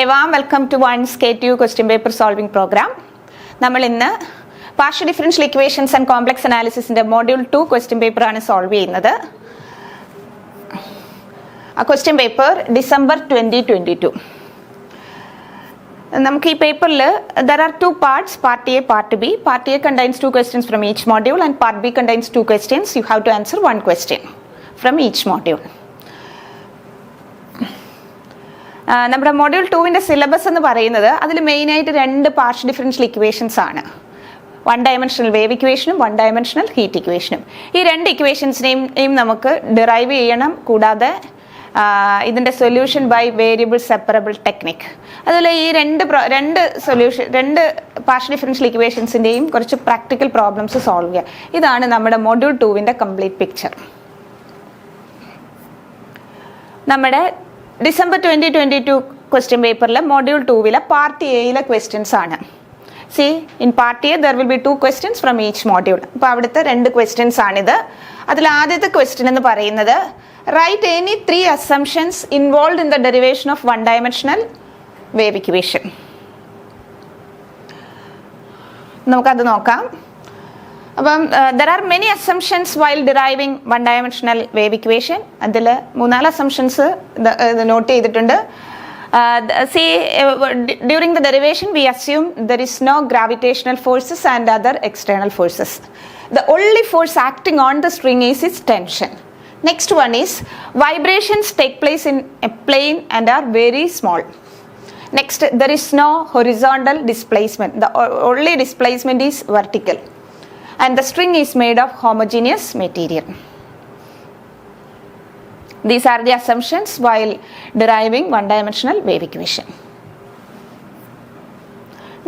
A warm welcome to one's KTU question paper solving program. നമ്മൾ ഇന്ന് partial differential equations and complex analysis ന്റെ module 2 question paper ആണ് solve ചെയ്യുന്നത്. ആ question paper December 2022. നമുക്ക് ഈ പേപ്പറിൽ there are two parts, part A, part B. Part A contains two questions from each module and part B contains two questions. You have to answer one question from each module. നമ്മുടെ module 2 syllabus എന്ന് പറയുന്നത് അതിൽ മെയിനായിട്ട് രണ്ട് partial differential equations ആണ്. One dimensional wave ഇക്വേഷനും one dimensional heat ഇക്വേഷനും. ഈ രണ്ട് ഇക്വേഷൻസിനെയും നമുക്ക് ഡിറൈവ് ചെയ്യണം. കൂടാതെ ഇതിൻ്റെ solution by variable separable technique. അതുപോലെ ഈ രണ്ട് പാർഷ്യൽ ഡിഫറൻഷ്യൽ ഇക്വേഷൻസിൻ്റെയും കുറച്ച് പ്രാക്ടിക്കൽ പ്രോബ്ലംസ് സോൾവ് ചെയ്യുക. ഇതാണ് നമ്മുടെ മൊഡ്യൂൾ 2 കംപ്ലീറ്റ് പിക്ചർ. നമ്മുടെ December 2022 question paper module 2 part A questions ആണ്. See, in part A there will be two questions from each module. അപ്പോൾ അവിടുത്തെ രണ്ട് questions ആണിത്. അതിൽ ആദ്യത്തെ question എന്ന് പറയുന്നത് write any three assumptions involved in the derivation of one dimensional wave equation. നമുക്കത് നോക്കാം. അപ്പം there are many assumptions while deriving one dimensional wave equation. അതിൽ മൂന്നാല് assumptions നോട്ട് ചെയ്തിട്ടുണ്ട്. See, during the derivation we assume there is no gravitational forces and other external forces. The only force acting on the string is its tension. Next one is vibrations take place in a plane and are very small. Next, there is no horizontal displacement. The only displacement is vertical. And the string is made of homogeneous material. These are the assumptions while deriving one-dimensional wave equation.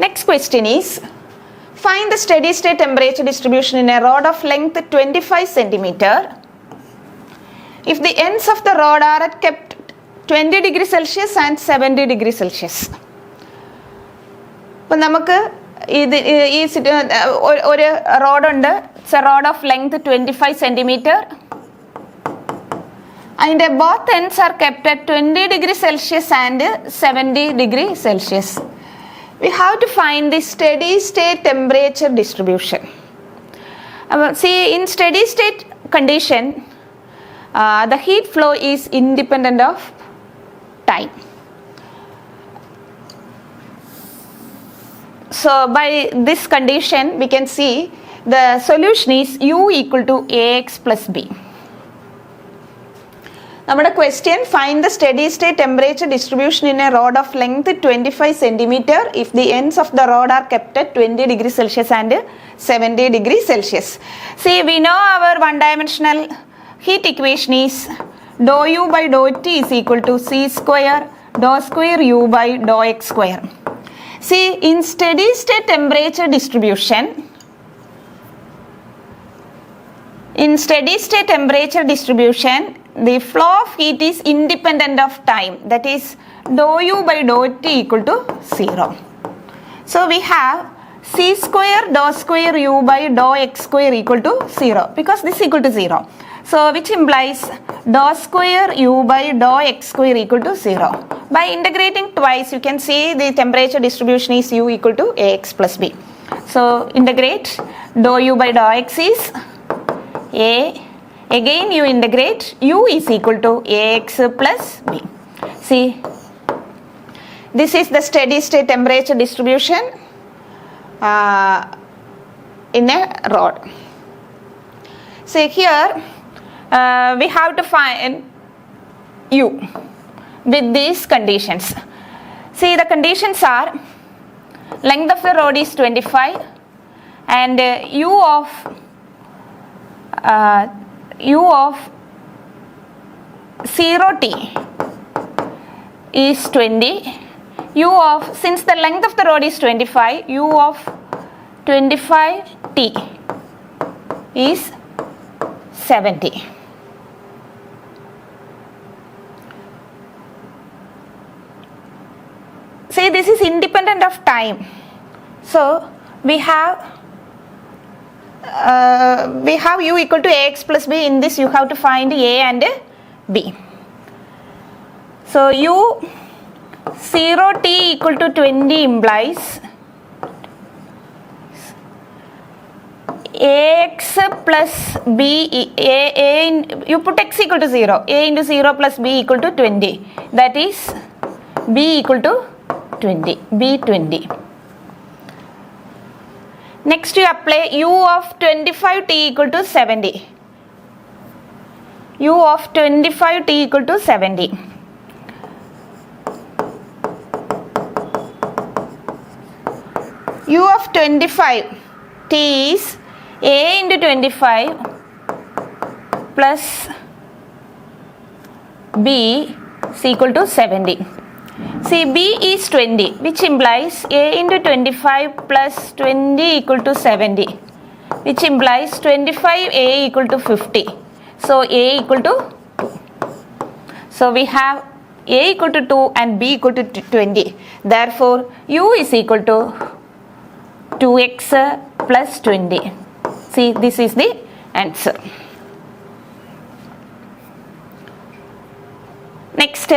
Next question is, find the steady-state temperature distribution in a rod of length 25 centimeter if the ends of the rod are at kept 20 degrees Celsius and 70 degrees Celsius. അപ്പോൾ നമുക്ക് ഒരു റോഡുണ്ട്. It's a rod of length 25 centimeter. അതിൻ്റെ both ends are kept at 20 degree Celsius and 70 degree Celsius. We have to find the steady state temperature distribution. See, in steady state condition, the heat flow is independent of time. So by this condition we can see the solution is U equal to AX plus B. നമ്മുടെ question, find the steady state temperature distribution in a rod of length 25 centimeter if the ends of the rod are kept at 20 degrees Celsius and 70 degrees Celsius. See, we know our one dimensional heat equation is dou U by dou T is equal to C square dou square U by dou X square. See, in steady state temperature distribution, the flow of heat is independent of time. That is dou U by dou T equal to 0. So we have C square dou square U by dou X square equal to 0 because this equal to 0. So which implies dou square U by dou X square equal to 0. By integrating twice, you can see the temperature distribution is U equal to AX plus B. So integrate dou U by dou X is A. Again you integrate U is equal to AX plus B. See, this is the steady state temperature distribution in a rod. See here, we have to find U with these conditions. See, the conditions are length of the rod is 25 and U of 0t is 20. Since the length of the rod is 25, U of 25t is 70. See, this is independent of time. So we have U equal to AX plus B. In this you have to find A and B. So U 0t equal to 20 implies ax plus b, you put x equal to 0, a into 0 plus b equal to 20, that is b equal to 20, b 20. Next you apply u of 25t equal to 70, u of 25t equal to 70. U of 25 t is a into 25 plus b is equal to 70. See, b is 20, which implies a into 25 plus 20 equal to 70, which implies 25a equal to 50. So a equal to 2. So we have a equal to 2 and b equal to 20. Therefore, u is equal to 2x plus 20. See, this is the answer. Next,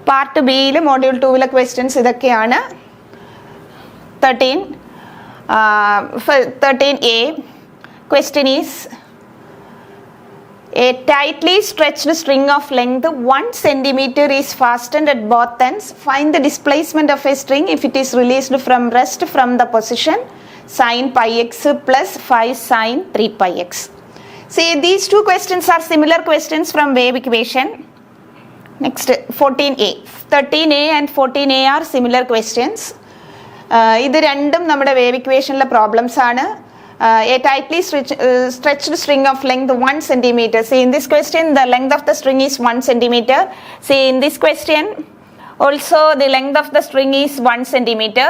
part B, module 2 questions. 13A. Question is, a tightly stretched string of length 1 centimeter is fastened at both ends. Find the displacement of a string if it is released from rest from the position sin pi x plus 5 sin 3 pi x. See, these two questions are similar questions from wave equation. Next, 14A. 13A and 14A are similar questions. This random നമ്മുടെ wave equation problems ആണ്. A tightly stretched string of length 1 centimeter. See, in this question the length of the string is 1 centimeter. See, in this question also the length of the string is 1 centimeter.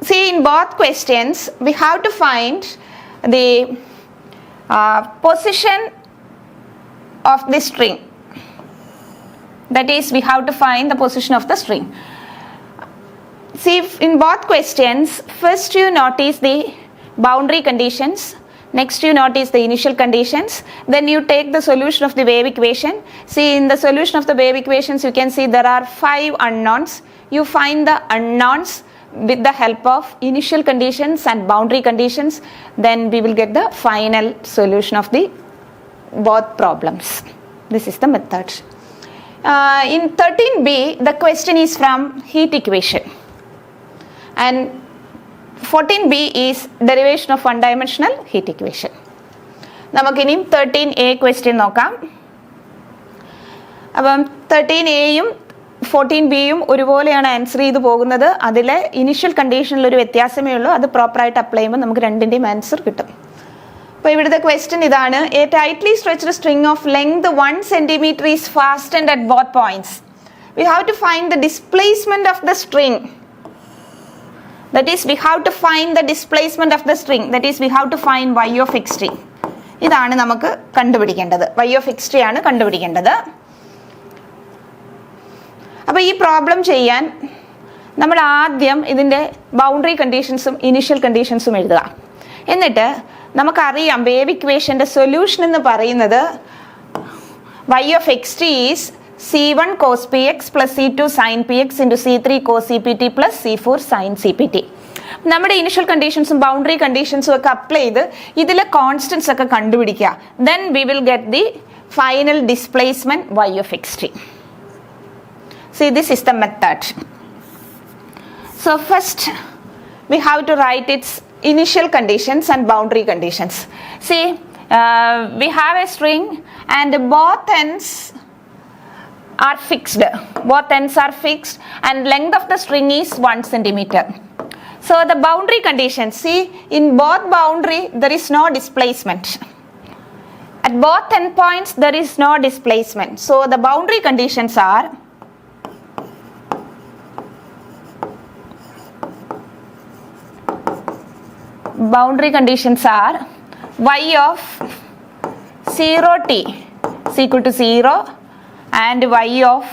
See, in both questions we have to find the position of the string. That is, we have to find the position of the string. See, in both questions, first you notice the boundary conditions, next you notice the initial conditions, then you take the solution of the wave equation. See, in the solution of the wave equations you can see there are 5 unknowns. You find the unknowns with the help of initial conditions and boundary conditions, then we will get the final solution of the both problems. This is the method. In 13B, the question is from heat equation, and 14B is derivation of one-dimensional heat equation. നമുക്കിനി 13A question നോക്കാം. അപ്പം 13Aയും 14Bയും ഒരുപോലെയാണ് answer ചെയ്ത് പോകുന്നത്. അതിലെ initial കണ്ടീഷനിൽ ഒരു വ്യത്യാസമേ ഉള്ളൂ. അത് പ്രോപ്പറായിട്ട് അപ്ലൈ ചെയ്യുമ്പോൾ നമുക്ക് രണ്ടിൻ്റെയും ആൻസർ കിട്ടും. അപ്പോൾ ഇവിടുത്തെ ക്വസ്റ്റ്യൻ ഇതാണ്. A tightly stretched string of length 1 centimeter is fastened at both points. We have to find the displacement of the string. That is, we have to find the displacement of the string. That is, we have to find y of xt. ഇതാണ് നമുക്ക് കണ്ടുപിടിക്കേണ്ടത്. y of xt ആണ് കണ്ടുപിടിക്കേണ്ടത്. അപ്പോൾ ഈ problem ചെയ്യാൻ നമ്മൾ ആദ്യം ഇതിൻ്റെ ബൗണ്ടറി കണ്ടീഷൻസും ഇനിഷ്യൽ കണ്ടീഷൻസും എഴുതുക. എന്നിട്ട് നമുക്കറിയാം വേവ് ഇക്വേഷൻ്റെ സൊല്യൂഷൻ എന്ന് പറയുന്നത് y of xt is c1 cos px plus c2 sin px into c3 cos cpt plus c4 sin cpt. നമ്മുടെ ഇനിഷ്യൽ കണ്ടീഷൻസും ബൗണ്ടറി കണ്ടീഷൻസും ഒക്കെ അപ്ലൈ ചെയ്ത് ഇതിലെ കോൺസ്റ്റൻസ് ഒക്കെ കണ്ടുപിടിക്കുക. Then we will get the final displacement y of xt. See, this is the method. So first we have to write its initial conditions and boundary conditions. See, we have a string and both ends are fixed. Both ends are fixed and length of the string is 1 centimeter. So the boundary conditions, see, in both boundary there is no displacement. At both endpoints there is no displacement. So the boundary conditions are y of 0t is equal to 0 and y of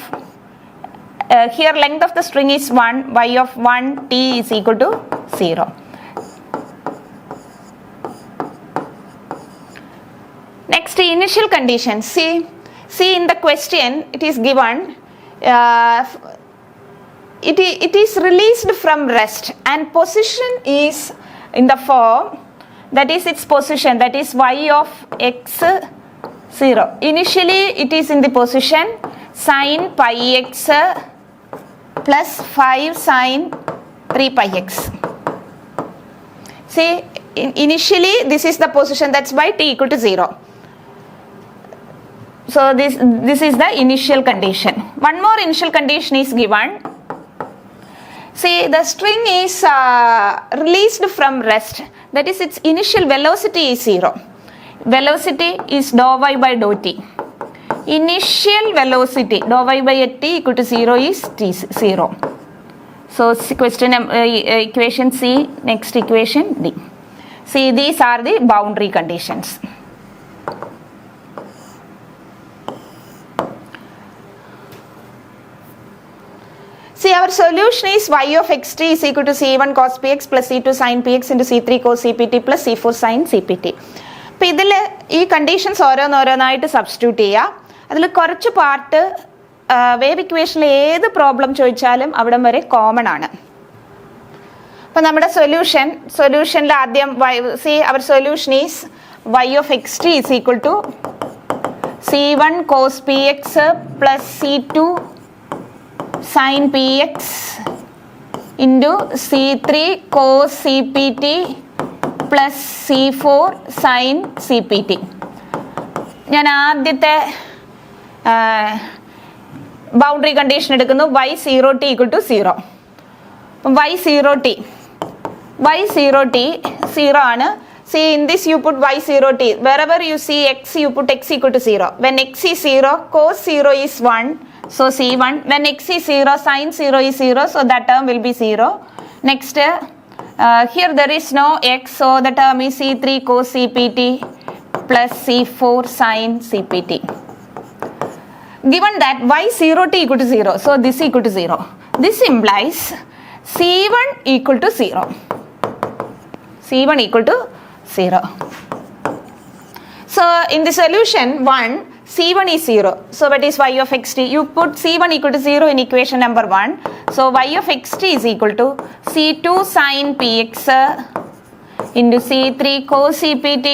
here length of the string is 1, y of 1t is equal to 0. Next, initial conditions. See, See, in the question it is given it is released from rest and position is in the form, that is its position, that is y of x 0. Initially it is in the position sin pi x plus 5 sin 3 pi x. See, initially this is the position, that's why t equal to 0. So this is the initial condition. One more initial condition is given. See, the string is released from rest, that is its initial velocity is 0. Velocity is dou y by dou t. Initial velocity dou y by t equal to 0 is t 0. So question equation C, next equation D. See, these are the boundary conditions. See, our solution is y of xt is equal to c1 cos px plus c2 sin px into c3 cos cpt plus c4 sin cpt. അപ്പോൾ ഇതിൽ ഈ conditions ഓരോന്നോരോന്നായിട്ട് substitute ചെയ്യുക. അതിൽ കുറച്ച് part wave ഇക്വേഷനിൽ ഏത് problem ചോദിച്ചാലും അവിടം വരെ കോമൺ ആണ്. അപ്പോൾ നമ്മുടെ സൊല്യൂഷനിൽ ആദ്യം see our solution is y of xt is equal to c1 cos px plus c2 sin px into c3 cos cpt plus c4 sin cpt. ഞാൻ ആദ്യത്തെ ബൗണ്ടറി കണ്ടീഷൻ എടുക്കുന്നു, y0t equal to 0. y0t 0 ആണ്. See, in this you put y0t, wherever you see x you put x equal to 0. When x is 0, cos 0 is 1, so c1. When x is 0, sin 0 is 0, so that term will be 0. Next, here there is no x, so the term is c3 cos cpt plus c4 sin cpt. Given that y0t equal to 0, so this equal to 0. This implies c1 equal to 0. c1 equal to 0. So in the solution 1, c1 is 0. So what is y of xt? You put c1 equal to 0 in equation number 1. So y of xt is equal to c2 sin px into c3 cos cpt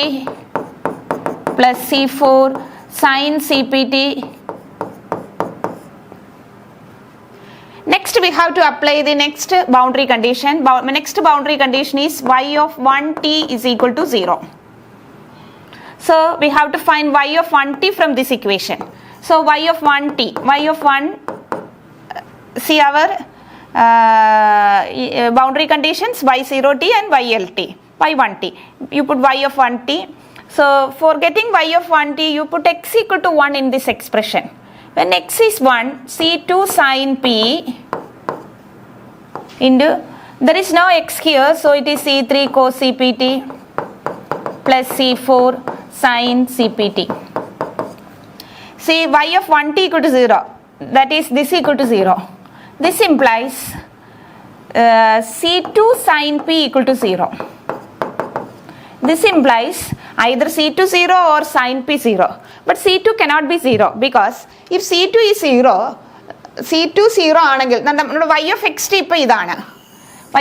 plus c4 sin cpt. Next we have to apply the next boundary condition. Next boundary condition is y of 1t is equal to 0. So we have to find y of 1t from this equation. So y of 1t, y of 1, see our boundary conditions y0t and ylt, y1t. You put y of 1t. So for getting y of 1t, you put x equal to 1 in this expression. When x is 1, c2 sin p into, there is no x here, so it is c3 cos cpt plus c4 sin cpt. See, y of 1t equal to 0, that is this equal to 0. This implies c2 sin p equal to 0. This implies either c2 0 or sin p 0. But c2 cannot be 0 because if c2 is 0, c2 0 ആണെങ്കിൽ നമ്മുടെ y of xt ഇപ്പോൾ ഇതാണ്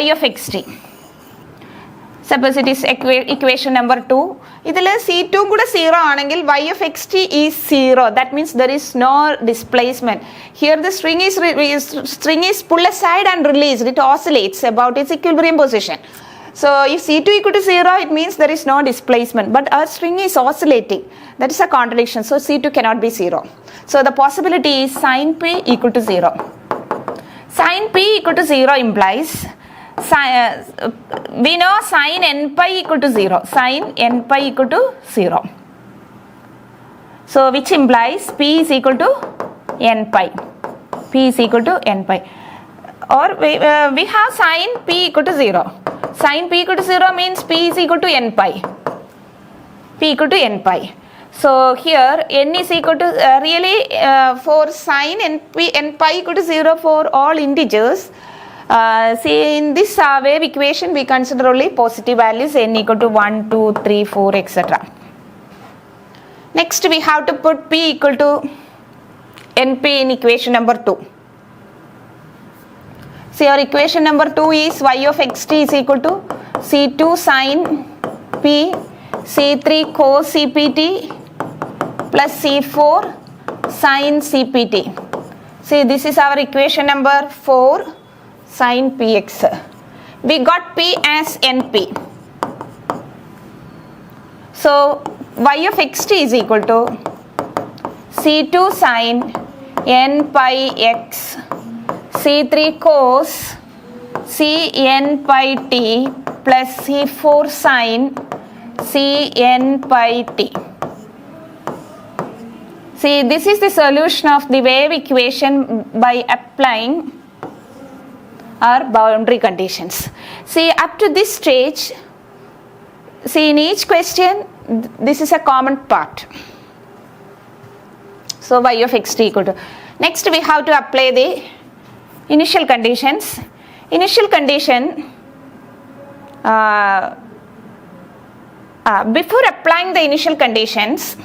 y of xt. Suppose it is equation number 2. ഇതിൽ c2 കൂടെ 0 ആണെങ്കിൽ y of xt is 0. That means there is no displacement. Here the string is pulled aside and released. It oscillates about its equilibrium position. So if c2 equal to 0, it means there is no displacement. But our string is oscillating. That is a contradiction. So c2 cannot be 0. So the possibility is sin p equal to 0. Sin p equal to 0 implies we know sin n pi equal to 0. Sin n pi equal to 0. So which implies p is equal to n pi. P is equal to n pi. Or we have sin p equal to 0. Sin p equal to 0 means p is equal to n pi. P equal to n pi. So here n is equal to for sin n pi equal to 0 for all integers. See, in this wave equation we consider only positive values n equal to 1, 2, 3, 4 etc. Next we have to put p equal to NP in equation number 2. So your equation number 2 is y of xt is equal to C2 sin P C3 cos CPT plus C4 sin CPT. See, this is our equation number 4 sin Px. We got P as NP. So y of xt is equal to C2 sin n pi x C3 cos Cn pi t plus C4 sin Cn pi t. See, this is the solution of the wave equation by applying our boundary conditions. See, up to this stage, see, in each question, this is a common part. So y of xt equal to. Next, we have to apply the initial conditions. Initial condition, before applying the initial conditions,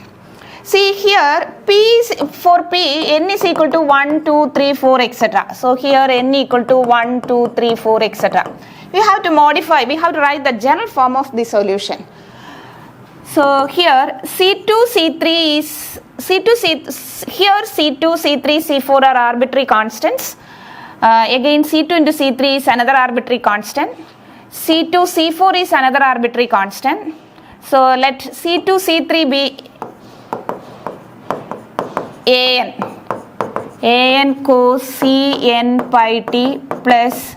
see here for P n is equal to 1, 2, 3, 4 etc. So here n equal to 1, 2, 3, 4 etc. We have to modify, we have to write the general form of the solution. So here C2, C3 is here C2, C3, C4 are arbitrary constants. Again C2 into C3 is another arbitrary constant. C2, C4 is another arbitrary constant. So let C2, C3 be an cos Cn pi t plus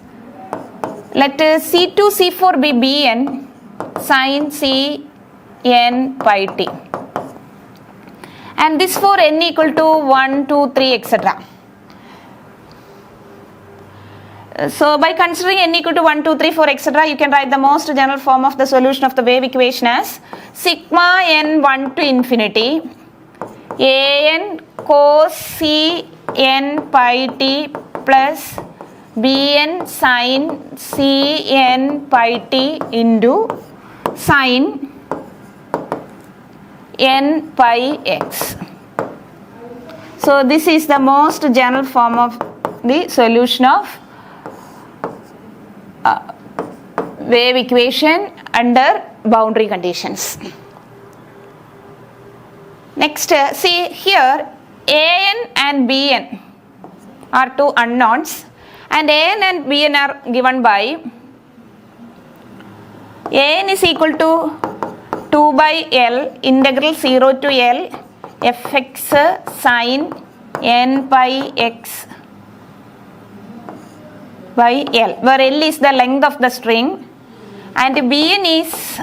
let C2, C4 be Bn sin Cn pi t, and this for n equal to 1, 2, 3 etc. So by considering n equal to 1, 2, 3, 4 etc., you can write the most general form of the solution of the wave equation as sigma n1 to infinity an cos Cn pi t plus Bn sin Cn pi t into sin n pi x. So this is the most general form of the solution of wave equation under boundary conditions. Next, see here an and bn are two unknowns, and an and bn are given by an is equal to 2 by L integral 0 to L fx sin n pi x by L, where L is the length of the string and Bn is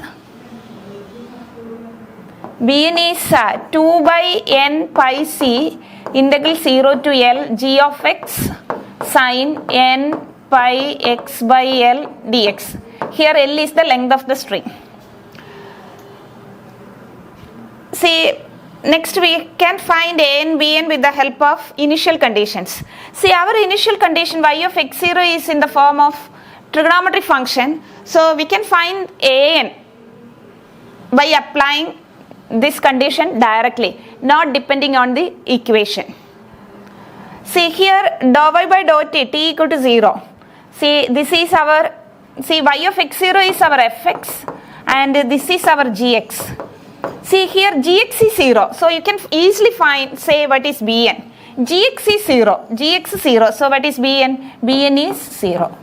2 by n pi c integral 0 to L g of x sin n pi x by L dx. Here L is the length of the string. See, next we can find an, bn with the help of initial conditions. See, our initial condition y of x0 is in the form of trigonometry function. So we can find an by applying this condition directly, not depending on the equation. See here dou y by dou t equal to 0. See, this is our, see, y of x0 is our fx and this is our gx. See here gx is 0, so you can easily find, say what is bn. Gx is 0, gx is 0, so what is bn? Bn is 0,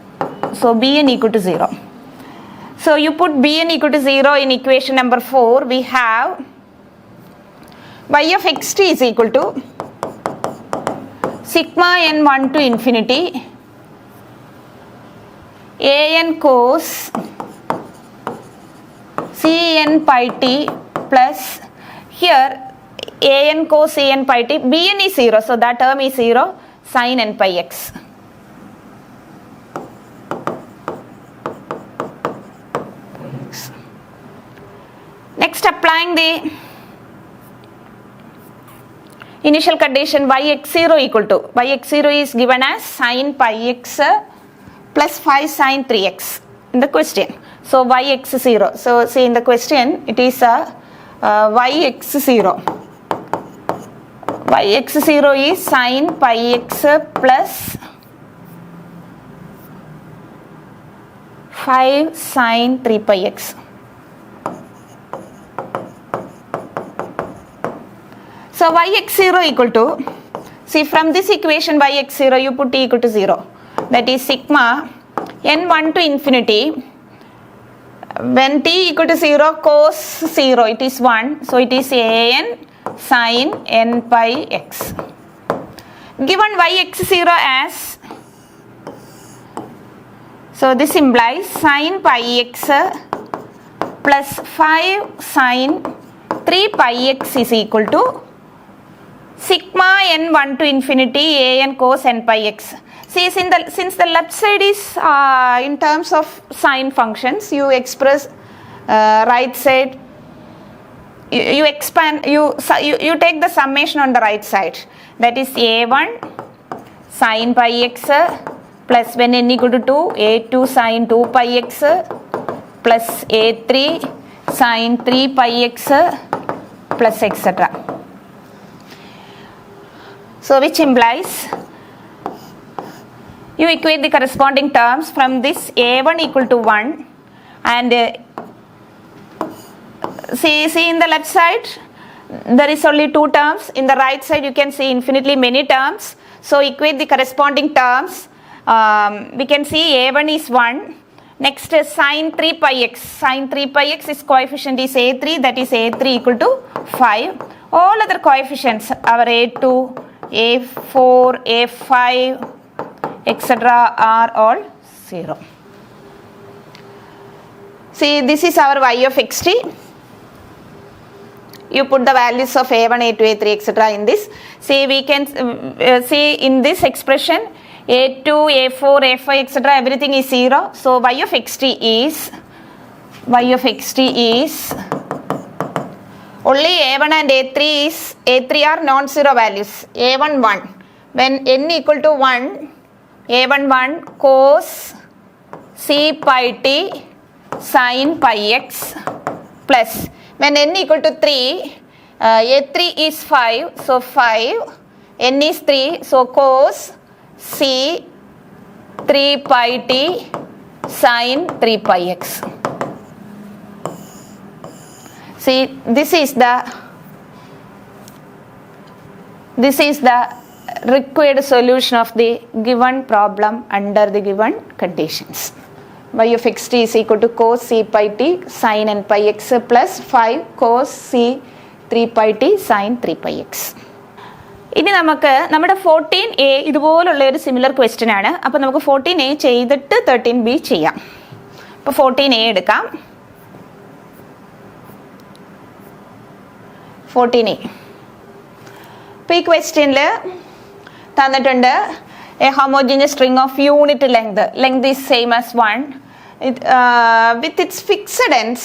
so bn equal to 0. So you put bn equal to 0 in equation number 4, we have y of xt is equal to sigma n1 to infinity an cos Cn pi t plus here an cos Cn pi t, bn is 0, so that term is 0, sin n pi x. Next, applying the initial condition y x0 equal to, y x0 is given as sin pi x plus 5 sin 3x in the question. So y x0, so see in the question it is y x0, yx0 is sin pi x plus 5 sin 3 pi x. So yx0 equal to, see from this equation yx0 you put t equal to 0. That is sigma n1 to infinity. When t equal to 0, cos 0, it is 1. So it is an sin n pi x. Given yx0 as, so this implies sin pi x plus 5 sin 3 pi x is equal to sigma n1 to infinity an cos n pi x. See, since the left side is in terms of sine functions, you express right side, you expand, you take the summation on the right side. That is a1 sin pi x plus when n equal to 2, a2 sin 2 pi x plus a3 sin 3 pi x plus etc. So which implies you equate the corresponding terms from this a1 equal to 1 and see in the left side there is only 2 terms. In the right side you can see infinitely many terms. So equate the corresponding terms. We can see a1 is 1. Next is sin 3 pi x. Sin 3 pi x is coefficient is a3, that is a3 equal to 5. All other coefficients, our a2, a4, a5, etc. are all 0. See, this is our y of xt. You put the values of a1, a2, a3, etc. in this. See, we can see in this expression a2, a4, a5, etc. everything is 0. So y of xt is only a1 and a3 are non-zero values. a1 1. When n equal to 1, a1 1 cos c pi t sin pi x plus when n equal to 3, a3 is 5, so 5, n is 3, so cos c 3 pi t sin 3 pi x. See, this is the required solution of the given problem under the given conditions. Y of xt is equal to cos c pi t sin n pi x plus 5 cos c 3 pi t sin 3 pi x. ഇനി നമുക്ക് നമ്മുടെ 14A ഇതുപോലുള്ള ഒരു similar question ആണ്. അപ്പോൾ നമുക്ക് 14A ചെയ്തിട്ട് 13B ചെയ്യാം. അപ്പോൾ 14A എടുക്കാം. 14A. ഇപ്പോൾ ഈ ക്വസ്റ്റ്യനിൽ തന്നിട്ടുണ്ട് a homogeneous string of unit length is same as 1 with its fixed ends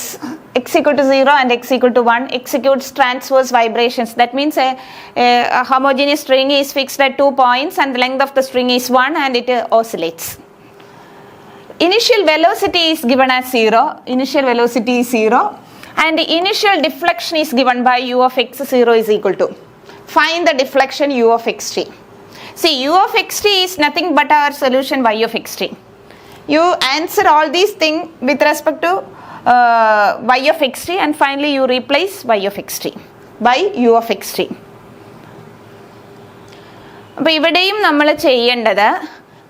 x equal to 0 and x equal to 1 executes transverse vibrations. That means a homogeneous string is fixed at 2 points and the length of the string is 1 and it oscillates. Initial velocity is given as 0. Initial velocity is 0 and the initial deflection is given by u of x0 is equal to. Find the deflection u of xt. See, u of xt is nothing but our solution y of xt. You answer all these things with respect to y of xt and finally you replace y of xt by u of xt. അപ്പോൾ ഇവിടെയും നമ്മൾ ചെയ്യേണ്ടത്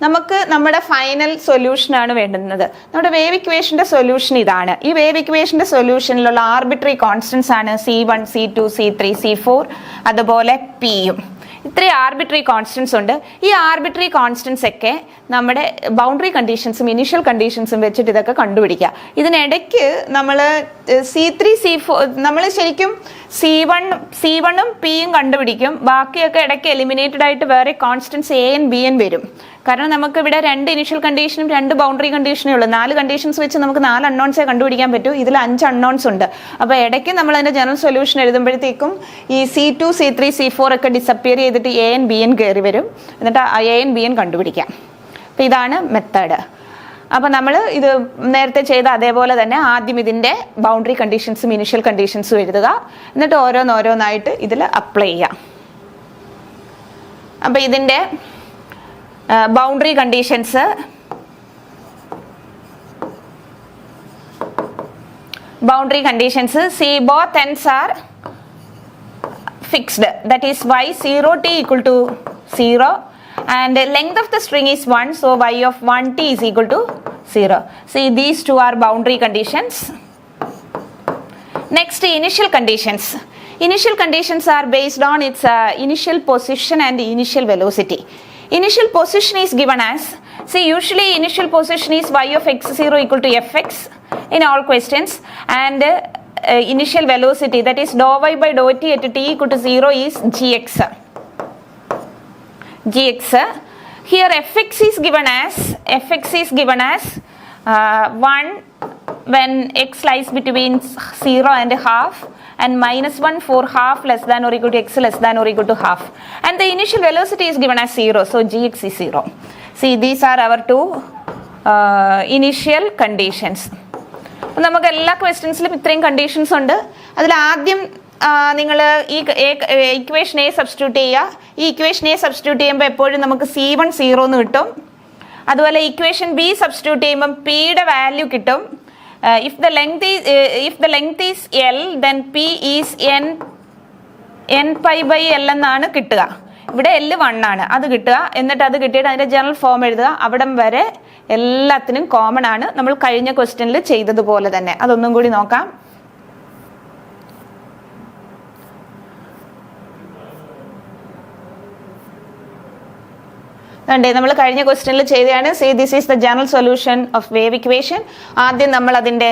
നമുക്ക് നമ്മുടെ final സൊല്യൂഷനാണ് വേണ്ടുന്നത്. നമ്മുടെ wave ഇക്വേഷൻ്റെ solution ഇതാണ്. ഈ വേവ് ഇക്വേഷൻ്റെ സൊല്യൂഷനിലുള്ള ആർബിട്രറി കോൺസ്റ്റൻസ് ആണ് C1, C2, C3, C4 അതുപോലെ Pയും. ഇത്രയും ആർബിട്രറി കോൺസ്റ്റൻസ് ഉണ്ട്. ഈ ആർബിട്രറി കോൺസ്റ്റൻസ് ഒക്കെ നമ്മുടെ ബൗണ്ടറി കണ്ടീഷൻസും ഇനീഷ്യൽ കണ്ടീഷൻസും വെച്ചിട്ട് ഇതൊക്കെ കണ്ടുപിടിക്കുക. ഇതിനിടയ്ക്ക് നമ്മൾ C3, C4 നമ്മൾ ശരിക്കും C1ഉം Pയും കണ്ടുപിടിക്കും. ബാക്കിയൊക്കെ ഇടയ്ക്ക് എലിമിനേറ്റഡ് ആയിട്ട് വേറെ കോൺസ്റ്റൻസ് AN BN വരും. കാരണം നമുക്ക് ഇവിടെ 2 ഇനീഷ്യൽ കണ്ടീഷനും 2 ബൗണ്ടറി കണ്ടീഷനേ ഉള്ളൂ. 4 കണ്ടീഷൻസ് വെച്ച് നമുക്ക് 4 അൺനോൺസേ കണ്ടുപിടിക്കാൻ പറ്റൂ. ഇതിൽ 5 അൺനോൺസ് ഉണ്ട്. അപ്പോൾ ഇടയ്ക്ക് നമ്മൾ അതിൻ്റെ ജനറൽ സൊല്യൂഷൻ എഴുതുമ്പോഴത്തേക്കും ഈ C2, C3, C4 ഒക്കെ ഡിസപ്പിയർ ചെയ്തിട്ട് AN BN കയറി വരും. എന്നിട്ട് AN BN കണ്ടുപിടിക്കാം. അപ്പോൾ ഇതാണ് മെത്തേഡ്. അപ്പോൾ നമ്മൾ ഇത് നേരത്തെ ചെയ്ത അതേപോലെ തന്നെ ആദ്യം ഇതിൻ്റെ ബൗണ്ടറി കണ്ടീഷൻസും ഇനീഷ്യൽ കണ്ടീഷൻസും എഴുതുക. എന്നിട്ട് ഓരോന്നായിട്ട് ഇതിൽ അപ്ലൈ ചെയ്യാം. അപ്പോൾ ഇതിൻ്റെ boundary conditions see both ends are fixed, that is y0t equal to 0 and length of the string is 1, so y of 1t is equal to 0. See, these two are boundary conditions. Next, initial conditions. Initial conditions are based on its initial position and initial velocity. Initial position is given as, see, usually initial position is y of x0 equal to fx in all questions, and initial velocity, that is dou y by dou t at t equal to 0 is gx. Here fx is given as 1 when x lies between 0 and half, and -1 for half less than or equal to x less than or equal to half, and the initial velocity is given as 0, so gx is 0. See, these are our two initial conditions. നമുക്ക് എല്ലാ ക്വസ്റ്റ്യൻസിലും ഇത്രയും conditions ഉണ്ട്. അതിൽ ആദ്യം നിങ്ങൾ ഈ equation A substitute ചെയ്യുക. ഈ ഇക്വേഷൻ എ സബ്സ്റ്റിറ്റ്യൂട്ട് ചെയ്യുമ്പോൾ എപ്പോഴും നമുക്ക് C1 0 എന്ന് കിട്ടും. അതുപോലെ ഇക്വേഷൻ ബി സബ്സ്റ്റിറ്റ്യൂട്ട് ചെയ്യുമ്പം പിയുടെ വാല്യൂ കിട്ടും. If the length is L, then P is n pi by L എന്നാണ് കിട്ടുക. ഇവിടെ L 1 ആണ്, അത് കിട്ടുക. എന്നിട്ട് അത് കിട്ടിയിട്ട് അതിൻ്റെ ജനറൽ ഫോം എഴുതുക. അവിടം വരെ എല്ലാത്തിനും കോമൺ ആണ്, നമ്മൾ കഴിഞ്ഞ ക്വസ്റ്റ്യനിൽ ചെയ്തതുപോലെ തന്നെ. അതൊന്നും കൂടി നോക്കാം. നമ്മൾ കഴിഞ്ഞ ക്വസ്റ്റ്യനിൽ ചെയ്തതാണ്. Say this is the general solution of wave equation. ആദ്യം നമ്മൾ അതിൻ്റെ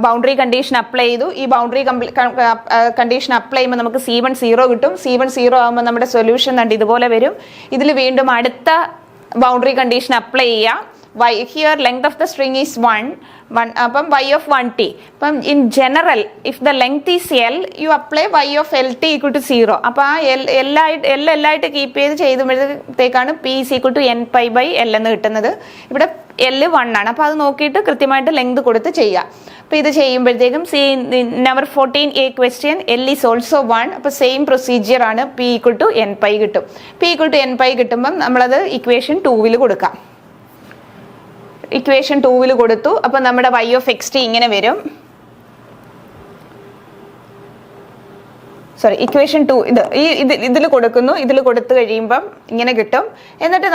ബൗണ്ടറി കണ്ടീഷൻ അപ്ലൈ ചെയ്തു. ഈ ബൗണ്ടറി കണ്ടീഷൻ അപ്ലൈ ചെയ്യുമ്പോൾ നമുക്ക് C1 0 കിട്ടും. C1 0 ആകുമ്പോൾ നമ്മുടെ സൊല്യൂഷൻ കണ്ട് ഇതുപോലെ വരും. ഇതിൽ വീണ്ടും അടുത്ത ബൗണ്ടറി കണ്ടീഷൻ അപ്ലൈ ചെയ്യുക. y here length of the string is 1 അപ്പം y of 1t. അപ്പം in general if the length is L, you apply y of LT equal to 0. അപ്പോൾ ആ എല്ലായിട്ട് keep ചെയ്യുമ്പോഴത്തേക്കാണ് P is equal to n pi by L എന്ന് കിട്ടുന്നത്. ഇവിടെ L 1 ആണ്. അപ്പോൾ അത് നോക്കിയിട്ട് കൃത്യമായിട്ട് ലെങ്ത് കൊടുത്ത് ചെയ്യുക. അപ്പോൾ ഇത് ചെയ്യുമ്പോഴത്തേക്കും number 14A question L is also 1. അപ്പോൾ സെയിം പ്രൊസീജിയർ ആണ്. P equal to n pi കിട്ടും. P equal to n pi കിട്ടുമ്പം നമ്മളത് ഇക്വേഷൻ 2 കൊടുക്കാം. ഇക്വേഷൻ 2 കൊടുത്തു. അപ്പം നമ്മുടെ y of xt ഇങ്ങനെ വരും. സോറി, ഇക്വേഷൻ 2 ഇതിൽ കൊടുക്കുന്നു. ഇതിൽ കൊടുത്തു കഴിയുമ്പം ഇങ്ങനെ കിട്ടും. എന്നിട്ട്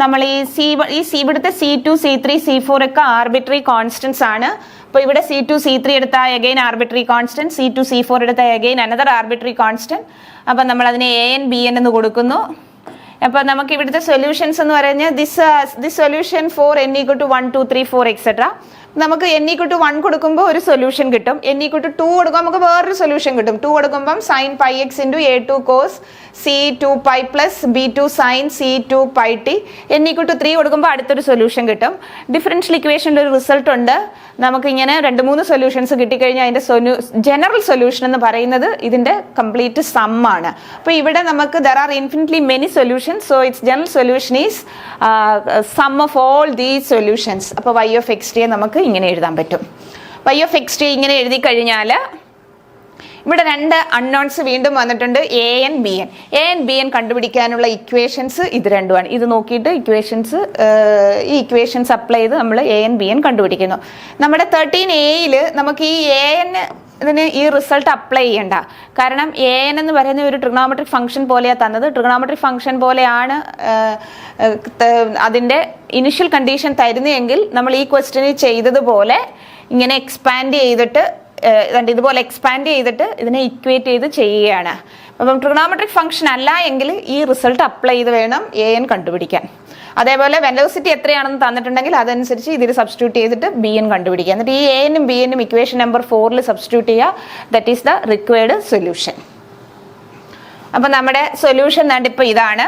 നമ്മൾ ഈ ഇവിടുത്തെ C2 C3 C4 ഒക്കെ ആർബിട്രറി കോൺസ്റ്റൻസ് ആണ്. അപ്പോൾ ഇവിടെ C2 C3 എടുത്താൽ again arbitrary constant, C2 C4 എടുത്താൽ അഗെയിൻ അനദർ ആർബിട്രറി കോൺസ്റ്റന്റ്. അപ്പം നമ്മൾ അതിനെ AN BN എന്ന് കൊടുക്കുന്നു. അപ്പോൾ നമുക്ക് ഇവിടുത്തെ സൊല്യൂഷൻസ് എന്ന് പറഞ്ഞാൽ this solution for n equal to 1 2 3 4 etcetera. നമുക്ക് n equal to 1 കൊടുക്കുമ്പോൾ ഒരു സൊല്യൂഷൻ കിട്ടും. n equal to 2 കൊടുക്കുമ്പോൾ നമുക്ക് വേറൊരു സൊല്യൂഷൻ കിട്ടും. 2 കൊടുക്കുമ്പം sin pi x into a2 cos c2 pi plus b2 sin c2 pi t. n equal to 3 കൊടുക്കുമ്പോൾ അടുത്തൊരു സൊല്യൂഷൻ കിട്ടും. ഡിഫറൻഷ്യൽ ഇക്വേഷനിൽ ഒരു റിസൾട്ട് ഉണ്ട്. നമുക്കിങ്ങനെ 2-3 സൊല്യൂഷൻസ് കിട്ടിക്കഴിഞ്ഞാൽ അതിൻ്റെ ജനറൽ സൊല്യൂഷൻ എന്ന് പറയുന്നത് ഇതിൻ്റെ കംപ്ലീറ്റ് സം ആണ്. അപ്പോൾ ഇവിടെ നമുക്ക് there are infinitely many solutions, so its general solution is sum of all these solutions. അപ്പോൾ y of xt നമുക്ക് ഇങ്ങനെ എഴുതാൻ പറ്റും. y of xt ഇങ്ങനെ എഴുതി കഴിഞ്ഞാൽ ഇവിടെ 2 അൺനോൺസ് വീണ്ടും വന്നിട്ടുണ്ട്, AN BN. AN BN കണ്ടുപിടിക്കാനുള്ള ഇക്വേഷൻസ് ഇത് രണ്ടുമാണ്. ഇത് നോക്കിയിട്ട് ഈ ഇക്വേഷൻസ് അപ്ലൈ ചെയ്ത് നമ്മൾ AN BN കണ്ടുപിടിക്കുന്നു. നമ്മുടെ 13A നമുക്ക് ഈ AN ഇതിന് ഈ റിസൾട്ട് അപ്ലൈ ചെയ്യണ്ട. കാരണം AN എന്ന് പറയുന്ന ഒരു ട്രിഗണോമെട്രിക് ഫംഗ്ഷൻ പോലെയാണ് തന്നത്. ട്രിഗണോമെട്രിക് ഫംഗ്ഷൻ പോലെയാണ് അതിൻ്റെ ഇനിഷ്യൽ കണ്ടീഷൻ തരുന്നതെങ്കിൽ നമ്മൾ ഈ ക്വസ്റ്റ്യനിൽ ചെയ്തതുപോലെ ഇങ്ങനെ എക്സ്പാൻഡ് ചെയ്തിട്ട് ഇതുപോലെ എക്സ്പാൻഡ് ചെയ്തിട്ട് ഇതിനെ ഇക്വേറ്റ് ചെയ്ത് ചെയ്യുകയാണ്. അപ്പം ട്രിഗണോമെട്രിക് ഫംഗ്ഷൻ അല്ല എങ്കിൽ ഈ റിസൾട്ട് അപ്ലൈ ചെയ്ത് വേണം AN കണ്ടുപിടിക്കാൻ. അതേപോലെ വെലോസിറ്റി എത്രയാണെന്ന് തന്നിട്ടുണ്ടെങ്കിൽ അതനുസരിച്ച് ഇതിൽ സബ്സ്റ്റിറ്റ്യൂട്ട് ചെയ്തിട്ട് BN കണ്ടുപിടിക്കുക. എന്നിട്ട് ഈ ANും BNും ഇക്വേഷൻ നമ്പർ 4 സബ്സ്റ്റിറ്റ്യൂട്ട് ചെയ്യുക. That is the required solution. അപ്പം നമ്മുടെ സൊല്യൂഷൻ ഇപ്പോൾ ഇതാണ്.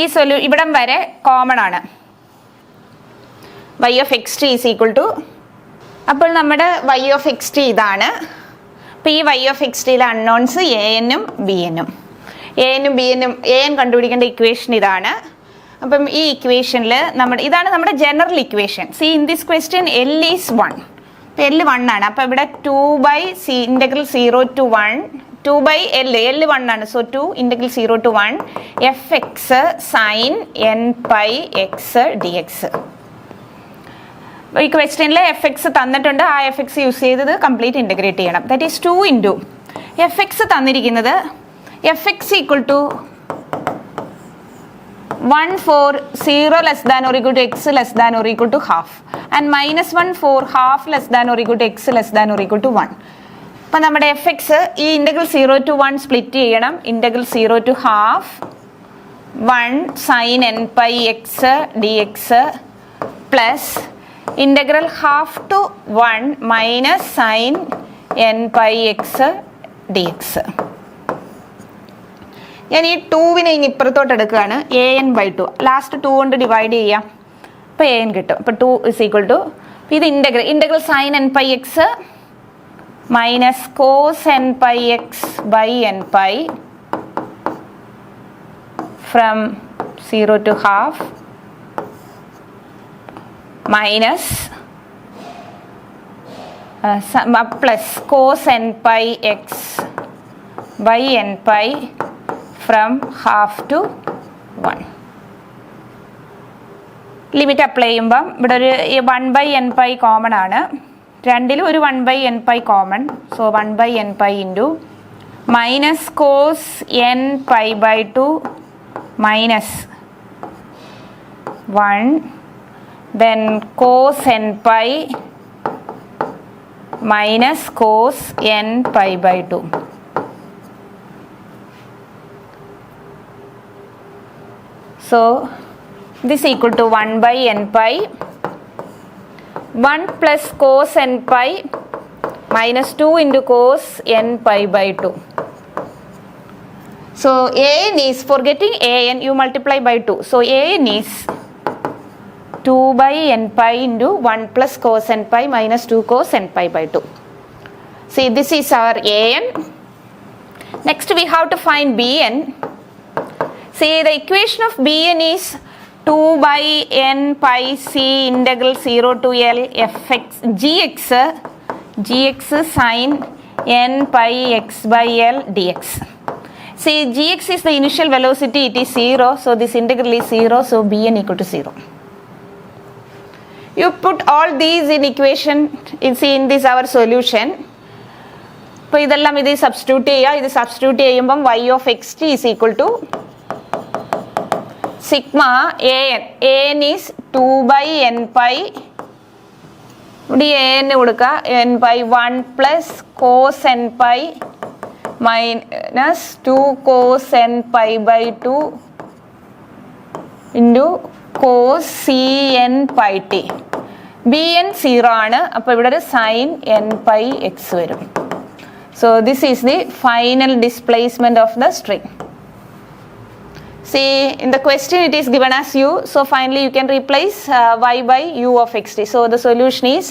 ഈ ഇവിടം വരെ കോമൺ ആണ്. y of xt is equal to, അപ്പോൾ നമ്മുടെ y of xt ഇതാണ്. അപ്പോൾ ഈ y of xt അൺനോൺസ് ANും BNും. AN കണ്ടുപിടിക്കേണ്ട ഇക്വേഷൻ ഇതാണ്. അപ്പം ഈ ഇക്വേഷനിൽ ഇതാണ് നമ്മുടെ general equation. See in this question L is 1. അപ്പോൾ L 1 ആണ്. അപ്പോൾ ഇവിടെ 2/(0 to 1 2 by L 1 ആണ്. So 2 integral 0 to 1 fx sin n pi x dx. ഈ ക്വസ്റ്റ്യനിൽ എഫ് എക്സ് തന്നിട്ടുണ്ട്, ആ എഫ് എക്സ് യൂസ് ചെയ്തത് കംപ്ലീറ്റ് ഇൻ്റഗ്രേറ്റ് ചെയ്യണം. That is 2 into F X തന്നിരിക്കുന്നത് F X equal to 1 for 0 less than or equal to x less than or equal to half and minus 1 for half less than or equal to x less than or equal to 1. അപ്പം നമ്മുടെ F X ഈ integral 0 to 1 split ചെയ്യണം. Integral 0 to half 1 sin n pi x dx plus integral half to 1 minus sine n pi x dx. ഞാൻ ഈ 2വിനെ ഇനി ഇപ്പുറത്തോട്ട് എടുക്കുകയാണ്. an/2 last 2 കൊണ്ട് divide ചെയ്യാം. അപ്പോൾ an കിട്ടും. അപ്പോൾ 2 ഇസ് ഈക്വൽ ടു ഇത് integral sine n pi x minus cos n pi x by n pi from 0 to half minus plus cos n pi x by n pi from half to 1. Limit apply ചെയ്യുമ്പം ഇവിടെ ഒരു 1/n/, common ആണ്. രണ്ടിലും ഒരു 1/n/, common. So 1/n/, into minus cos n/2 minus 1 then cos n/, minus cos n/2. So this equal to 1/n/, 1 plus cos n/, minus 2 into cos n/2. So an is, for getting an you multiply by 2. So an is 2/n/, into 1 plus cos n/, minus 2 cos n/2. See, this is our an. Next we have to find bn. See, the equation of bn is 2/n pi c integral 0 to L fx gx sin n pi x by L dx. See, gx is the initial velocity, it is 0, so this integral is 0, so bn equal to 0. You put all these in equation, see in this our solution. അപ്പോൾ ഇതെല്ലാം ഇത് substitute ചെയ്യുക. ഇത് substitute ചെയ്യുമ്പം y of xt is equal to sigma an is 2/n/, ഇവിടെ an കൊടുക്കുക, n/1 plus cos n/, minus 2 cos n/2 into cos cn/t. bn 0 ആണ്. അപ്പോൾ ഇവിടെ ഒരു sin n/, x വരും. So this is the final displacement of the string. See, in the question it is given as u, so finally you can replace y by u of xt. So the solution is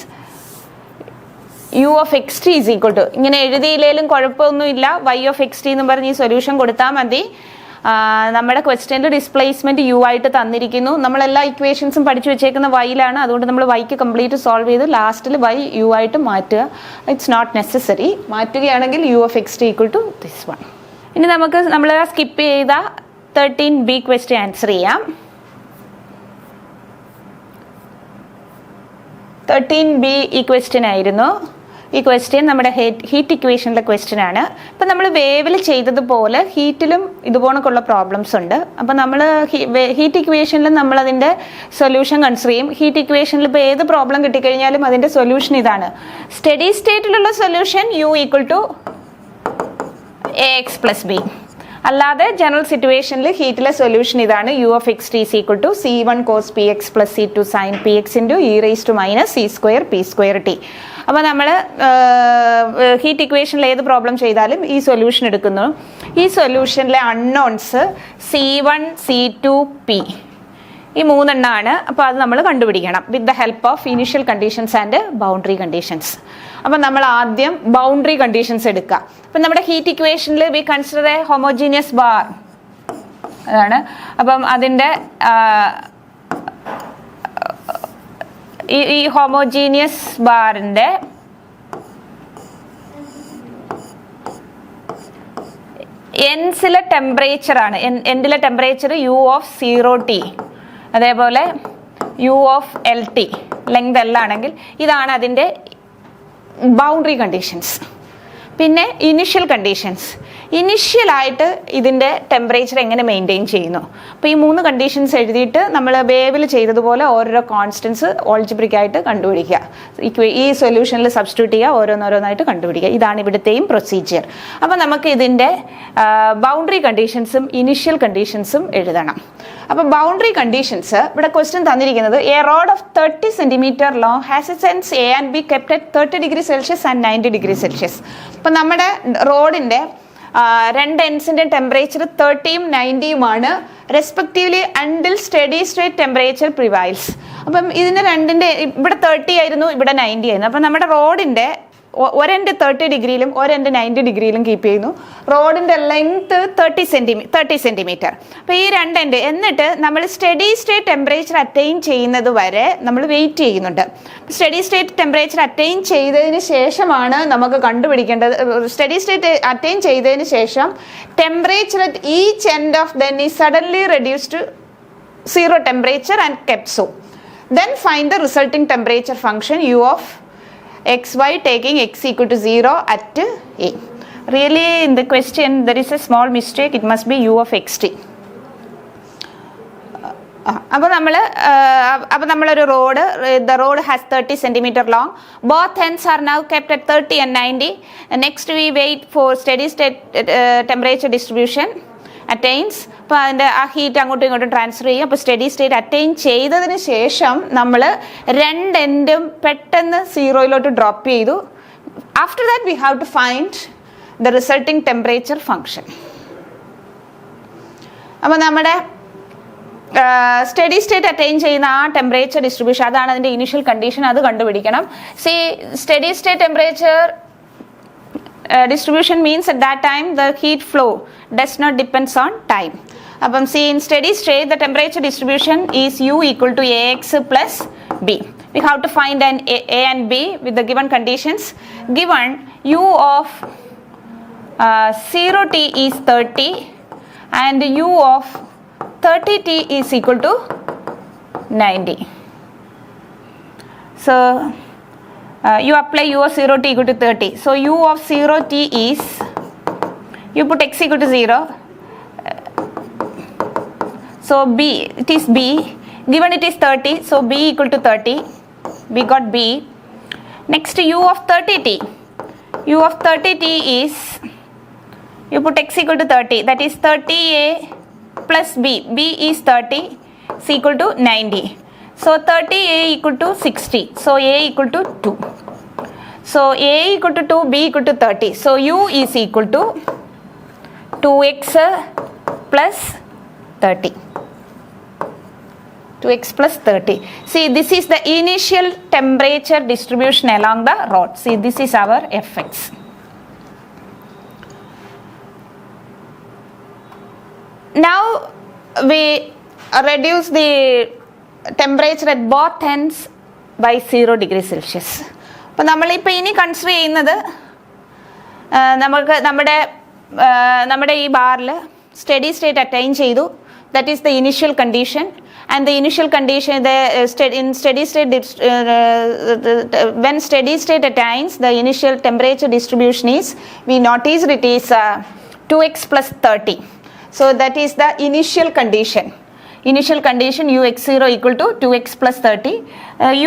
u of xt is equal to, ഇങ്ങനെ എഴുതിയില്ലേലും കുഴപ്പമൊന്നുമില്ല, y of xt എന്ന് പറഞ്ഞ് ഈ solution കൊടുത്താൽ മതി. നമ്മുടെ ക്വസ്റ്റ്യൻ്റെ displacement U ആയിട്ട് തന്നിരിക്കുന്നു. നമ്മളെല്ലാ ഇക്വേഷൻസും പഠിച്ചു വെച്ചേക്കുന്ന വൈയിലാണ്, അതുകൊണ്ട് നമ്മൾ വൈക്ക് കംപ്ലീറ്റ് സോൾവ് ചെയ്ത് ലാസ്റ്റിൽ വൈ യു ആയിട്ട് മാറ്റുക. It's not necessary. മാറ്റുകയാണെങ്കിൽ U of X T equal to this one. ഇനി നമുക്ക് നമ്മൾ സ്കിപ്പ് ചെയ്ത 13B ക്വസ്റ്റ്യൻ ആൻസർ ചെയ്യാം. 13B ഈ ക്വസ്റ്റ്യൻ ആയിരുന്നു. ഈ ക്വസ്റ്റ്യൻ നമ്മുടെ ഹീറ്റ് ഇക്വേഷനിലെ ക്വസ്റ്റ്യൻ ആണ്. ഇപ്പം നമ്മൾ വേവിൽ ചെയ്തതുപോലെ ഹീറ്റിലും ഇതുപോലൊക്കെയുള്ള പ്രോബ്ലംസ് ഉണ്ട്. അപ്പം നമ്മൾ ഹീറ്റ് ഇക്വേഷനിൽ നമ്മളതിൻ്റെ സൊല്യൂഷൻ കൺസിഡർ ചെയ്യും. ഹീറ്റ് ഇക്വേഷനിൽ ഇപ്പോൾ ഏത് പ്രോബ്ലം കിട്ടിക്കഴിഞ്ഞാലും അതിൻ്റെ സൊല്യൂഷൻ ഇതാണ്. സ്റ്റഡി സ്റ്റേറ്റിലുള്ള solution u equal to ax plus B. അല്ലാതെ ജനറൽ സിറ്റുവേഷനിൽ ഹീറ്റിലെ സൊല്യൂഷൻ ഇതാണ്. u of xt is equal to c1 cos px plus c2 sin px into e raised to minus c square p square t. അപ്പോൾ നമ്മൾ heat ഇക്വേഷനിൽ ഏത് problem ചെയ്താലും ഈ സൊല്യൂഷൻ എടുക്കുന്നു. ഈ സൊല്യൂഷനിലെ അൺനോൺസ് c1 c2 p ഈ മൂന്നെണ്ണമാണ്. അപ്പോൾ അത് നമ്മൾ കണ്ടുപിടിക്കണം with the help of initial conditions and boundary conditions. അപ്പം നമ്മൾ ആദ്യം ബൗണ്ടറി കണ്ടീഷൻസ് എടുക്കുക. അപ്പം നമ്മുടെ ഹീറ്റ് ഇക്വേഷനിൽ we consider a homogeneous bar അതാണ്. അപ്പം അതിൻ്റെ ഈ ഹോമോജീനിയസ് ബാറിൻ്റെ എൻസിലെ ടെമ്പറേച്ചർ ആണ്, എൻഡിലെ ടെമ്പറേച്ചർ യു ഓഫ് 0T, അതേപോലെ u of LT length L ആണെങ്കിൽ ഇതാണ് അതിൻ്റെ ബൗണ്ടറി കണ്ടീഷൻസ്. പിന്നെ ഇനിഷ്യൽ കണ്ടീഷൻസ്, ഇനിഷ്യലായിട്ട് ഇതിൻ്റെ ടെമ്പറേച്ചർ എങ്ങനെ മെയിൻറ്റെയിൻ ചെയ്യുന്നു. അപ്പോൾ ഈ 3 കണ്ടീഷൻസ് എഴുതിയിട്ട് നമ്മൾ വേവിൽ ചെയ്തതുപോലെ ഓരോരോ കോൺസ്റ്റൻസ് ഓൾജിബ്രിക്കായിട്ട് കണ്ടുപിടിക്കുക, ഈ സൊല്യൂഷനിൽ സബ്സ്റ്റിറ്റ്യൂട്ട് ചെയ്യുക, ഓരോന്നോരോന്നായിട്ട് കണ്ടുപിടിക്കുക. ഇതാണ് ഇവിടുത്തെയും പ്രൊസീജിയർ. അപ്പോൾ നമുക്ക് ഇതിൻ്റെ ബൗണ്ടറി കണ്ടീഷൻസും ഇനിഷ്യൽ കണ്ടീഷൻസും എഴുതണം. അപ്പോൾ ബൗണ്ടറി കണ്ടീഷൻസ് ഇവിടെ ക്വസ്റ്റ്യൻ തന്നിരിക്കുന്നത് a rod of 30 cm long has its ends A and B kept at 30 degree Celsius and 90 degree Celsius. അപ്പോൾ നമ്മുടെ റോഡിൻ്റെ രണ്ട് എൻഡ്സിൻ്റെ ടെമ്പറേച്ചർ 30ഉം 90ഉമാണ് respectively until steady state temperature prevails. അപ്പം ഇതിൻ്റെ രണ്ടിൻ്റെ ഇവിടെ 30 ആയിരുന്നു, ഇവിടെ 90 ആയിരുന്നു. അപ്പം നമ്മുടെ റോഡിൻ്റെ ഒരെൻഡ് 30 ഡിഗ്രിയിലും ഒരെൻഡ് 90 ഡിഗ്രിയിലും കീപ്പ് ചെയ്യുന്നു. റോഡിൻ്റെ ലെങ്ത് 30 സെൻറ്റിമീറ്റർ. അപ്പോൾ ഈ രണ്ട് എൻഡ് എന്നിട്ട് നമ്മൾ സ്റ്റഡി സ്റ്റേറ്റ് ടെമ്പറേച്ചർ അറ്റൈൻ ചെയ്യുന്നത് വരെ നമ്മൾ വെയിറ്റ് ചെയ്യുന്നുണ്ട്. സ്റ്റഡി സ്റ്റേറ്റ് ടെമ്പറേച്ചർ അറ്റൈൻ ചെയ്തതിന് ശേഷമാണ് നമുക്ക് കണ്ടുപിടിക്കേണ്ടത്. സ്റ്റഡി സ്റ്റേറ്റ് അറ്റൈൻ ചെയ്തതിന് ശേഷം temperature at each end of them is suddenly reduced to 0 temperature and kept so. Then find the resulting temperature function u of xy taking x equal to 0 at a. Really in the question there is a small mistake, it must be u of xt. അപ്പോൾ നമ്മളൊരു road, the road has 30 cm long, both ends are now kept at 30 and 90. Next we wait for steady state temperature distribution attains. അപ്പോൾ അതിൻ്റെ ആ heat അങ്ങോട്ടും ഇങ്ങോട്ടും transfer ചെയ്യും. അപ്പോൾ steady state attain ചെയ്തതിന് ശേഷം നമ്മൾ രണ്ട് എൻഡും പെട്ടെന്ന് 0 ഡ്രോപ്പ് ചെയ്തു. After that we have to find the resulting temperature function. അപ്പോൾ നമ്മുടെ സ്റ്റഡി സ്റ്റേറ്റ് അറ്റൈൻ ചെയ്യുന്ന ആ ടെമ്പറേച്ചർ ഡിസ്ട്രിബ്യൂഷൻ, അതാണ് അതിൻ്റെ ഇനിഷ്യൽ കണ്ടീഷൻ, അത് കണ്ടുപിടിക്കണം. Study state temperature distribution means at that time the heat flow does not depends on time. അപ്പം in steady state the temperature distribution is u equal to ax plus b. We have to find an a and b with the given conditions. Given u of 0t is 30 and u of 30t is equal to 90. So you apply u of 0t equal to 30. So u of 0t is, you put x equal to 0. So b, it is b. Given it is 30, so b equal to 30. We got b. Next u of 30t. U of 30t is, you put x equal to 30. That is 30a plus b. b is 30. Is equal to 90. So 30a equal to 60. So a equal to 2. So a equal to 2, b equal to 30. So u is equal to 2x plus 30. 2x plus 30. See, this is the initial temperature distribution along the road. See, this is our fx. Now we reduce the temperature at both ends by 0 degree Celsius. അപ്പോൾ നമ്മളിപ്പോൾ ഇനി consider ചെയ്യുന്നത് നമുക്ക് നമ്മുടെ ഈ ബാറിൽ steady state attain ചെയ്തു. That is the initial condition. And the initial condition in steady state when steady state attains the initial temperature distribution is, we noticed it is 2x plus 30. So that is the initial condition. Initial condition ux0 equal to 2x plus 30.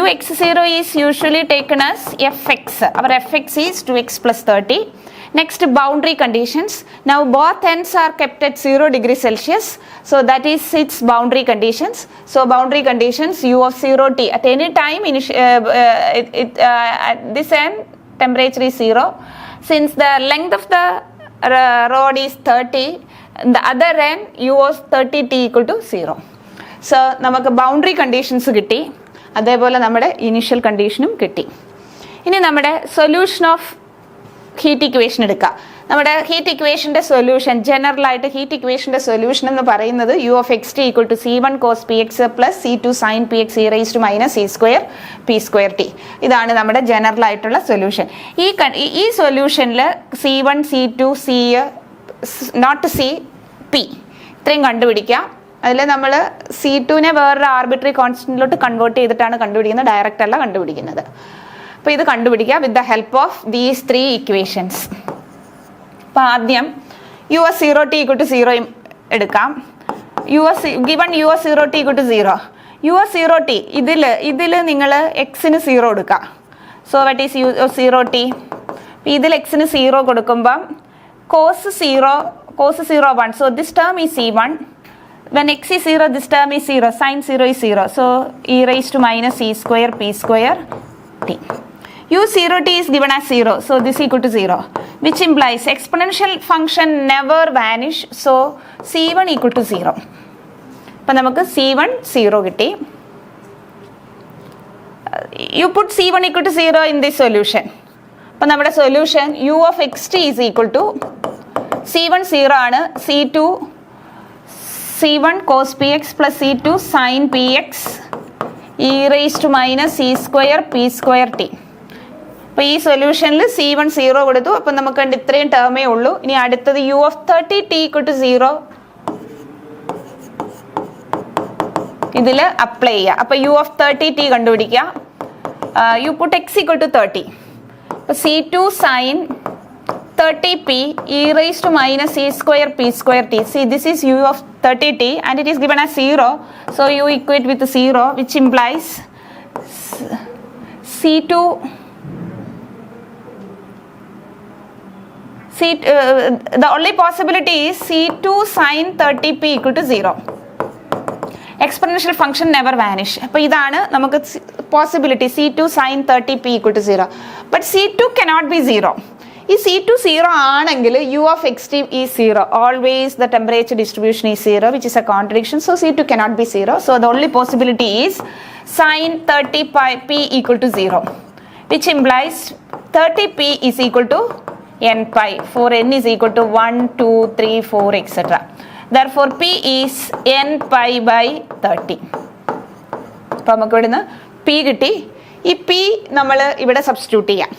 Ux0 is usually taken as fx. Our fx is 2x plus 30. Next, boundary conditions. Now both ends are kept at 0 degree Celsius. So that is its boundary conditions. So boundary conditions u of 0t. At any time at this end temperature is 0. Since the length of the rod is 30, the other end u of 30t equal to 0. So നമുക്ക് boundary conditions കിട്ടി, അതേപോലെ നമ്മുടെ initial കണ്ടീഷനും കിട്ടി. ഇനി നമ്മുടെ solution of heat equation എടുക്കുക. നമ്മുടെ heat ഇക്വേഷൻ്റെ solution, ജനറലായിട്ട് heat ഇക്വേഷൻ്റെ solution എന്ന് പറയുന്നത് u of xt equal to c1 cos px plus c2 sin px e raised to minus c square p square t. ഇതാണ് നമ്മുടെ ജനറൽ ആയിട്ടുള്ള സൊല്യൂഷൻ. ഈ സൊല്യൂഷനിൽ c1 c2 c not C P ഇത്രയും കണ്ടുപിടിക്കുക. അതിൽ നമ്മൾ C2നെ വേറൊരു ആർബിട്രറി കോൺസ്റ്റന്റിലോട്ട് കൺവേർട്ട് ചെയ്തിട്ടാണ് കണ്ടുപിടിക്കുന്നത്, ഡയറക്റ്റ് അല്ല കണ്ടുപിടിക്കുന്നത്. അപ്പോൾ ഇത് കണ്ടുപിടിക്കുക with the help of these 3 equations. അപ്പോൾ ആദ്യം US0t = 0 എടുക്കാം. Given US0t = 0. US0t ഇതിൽ നിങ്ങൾ എക്സിന് 0 കൊടുക്കുക. So what is US0t? ഇതിൽ എക്സിന് 0 കൊടുക്കുമ്പം cos 0 1. So this term is C1. When x is 0, this term is 0. Sin 0 is 0. So e raised to minus e square p square t. U0t is given as 0. So this equal to 0. Which implies exponential function never vanish. So C1 equal to 0. അപ്പോൾ നമുക്ക് C1 0 കിട്ടി. You put C1 equal to 0 in this solution. അപ്പോൾ നമ്മുടെ solution u of xt is equal to C1 0 ആണ്, C1 cos px plus C2 sin px e raised to minus e square p square t. അപ്പോൾ ഈ സൊല്യൂഷനിൽ C1 0 കൊടുത്തു. അപ്പോൾ നമുക്ക് ഇത്രയും ടേമേ ഉള്ളൂ. ഇനി അടുത്തത് u of 30t equal to 0 ഇതിൽ അപ്ലൈ ചെയ്യുക. അപ്പോൾ u of 30t കണ്ടുപിടിക്കുക. you put x equal to 30. അപ്പോൾ C2 sin 30p e raised to minus e square p square t. See, this is u of 30t and it is given as 0. So you equate with 0, which implies the only possibility is C2 sin 30p equal to 0. Exponential function never vanish. അപ്പോൾ ഇതാണ് നമുക്ക് possibility C2 sin 30p equal to 0. But C2 cannot be 0. ഈ C2 0 ആണെങ്കിൽ u of xt is 0. Always the temperature distribution is 0, which is a contradiction. So C2 cannot be 0. So the only possibility is sin 30p equal to 0, which implies 30p is equal to n pi, for n is equal to 1, 2, 3, 4, etc. Therefore p is n pi by 30. അപ്പോൾ നമുക്ക് ഇവിടുന്ന് p കിട്ടി. ഈ p നമ്മൾ ഇവിടെ substitute ചെയ്യാം.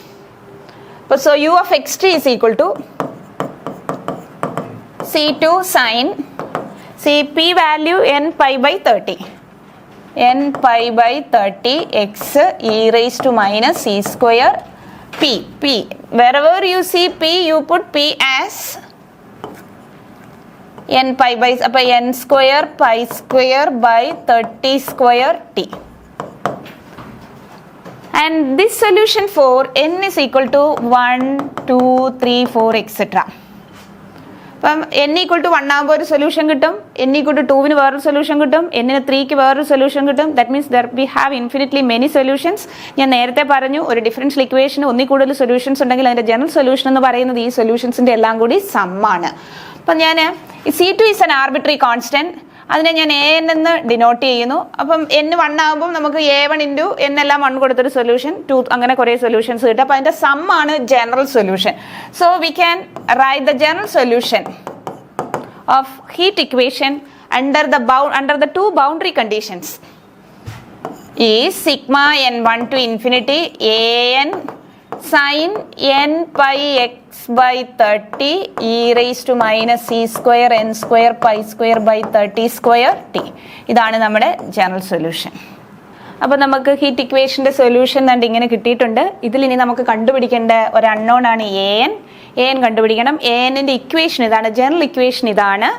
So u of xt is equal to C2 sin, see p value n pi by 30, n pi by 30 x e raised to minus e square p. Wherever you see p, you put p as n pi by n square pi square by 30 square t. And this solution for n is equal to 1, 2, 3, 4, etc. അപ്പം n equal to 1 ആകുമ്പോൾ ഒരു solution കിട്ടും, n equal to 2 വേറൊരു solution കിട്ടും, n 3 വേറൊരു solution കിട്ടും. That means we have infinitely many solutions. ഞാൻ നേരത്തെ പറഞ്ഞു ഒരു ഡിഫറൻഷ്യൽ ഇക്വേഷന് ഒന്നിൽ കൂടുതൽ സൊല്യൂഷൻസ് ഉണ്ടെങ്കിൽ അതിൻ്റെ ജനറൽ സൊല്യൂഷൻ എന്ന് പറയുന്നത് ഈ സൊല്യൂഷൻസിൻ്റെ എല്ലാം കൂടി സമ്മാണ്. അപ്പം ഞാൻ C2 is an arbitrary constant. അതിനെ ഞാൻ an എന്ന് ഡിനോട്ട് ചെയ്യുന്നു. അപ്പം n 1 ആകുമ്പോൾ നമുക്ക് a1 ഇൻറ്റു n എല്ലാം 1 കൊടുത്തൊരു സൊല്യൂഷൻ 2 അങ്ങനെ കുറേ സൊല്യൂഷൻസ് കിട്ടും. അപ്പോൾ അതിൻ്റെ സമ്മാണ് general solution. So we can write the general solution of heat equation under the two boundary conditions is sigma n1 to infinity an sin n pi x by 30 e raised to minus c square n square pi square by 30 square t. ഇതാണ് നമ്മുടെ general solution. അപ്പോൾ നമുക്ക് heat ഇക്വേഷൻ്റെ solution കണ്ട് ഇങ്ങനെ കിട്ടിയിട്ടുണ്ട്. ഇതിൽ ഇനി നമുക്ക് കണ്ടുപിടിക്കേണ്ട ഒരു അൺനോൺ ആണ് an കണ്ടുപിടിക്കണം. anൻ്റെ ഇക്വേഷൻ ഇതാണ്, ജനറൽ ഇക്വേഷൻ ഇതാണ്.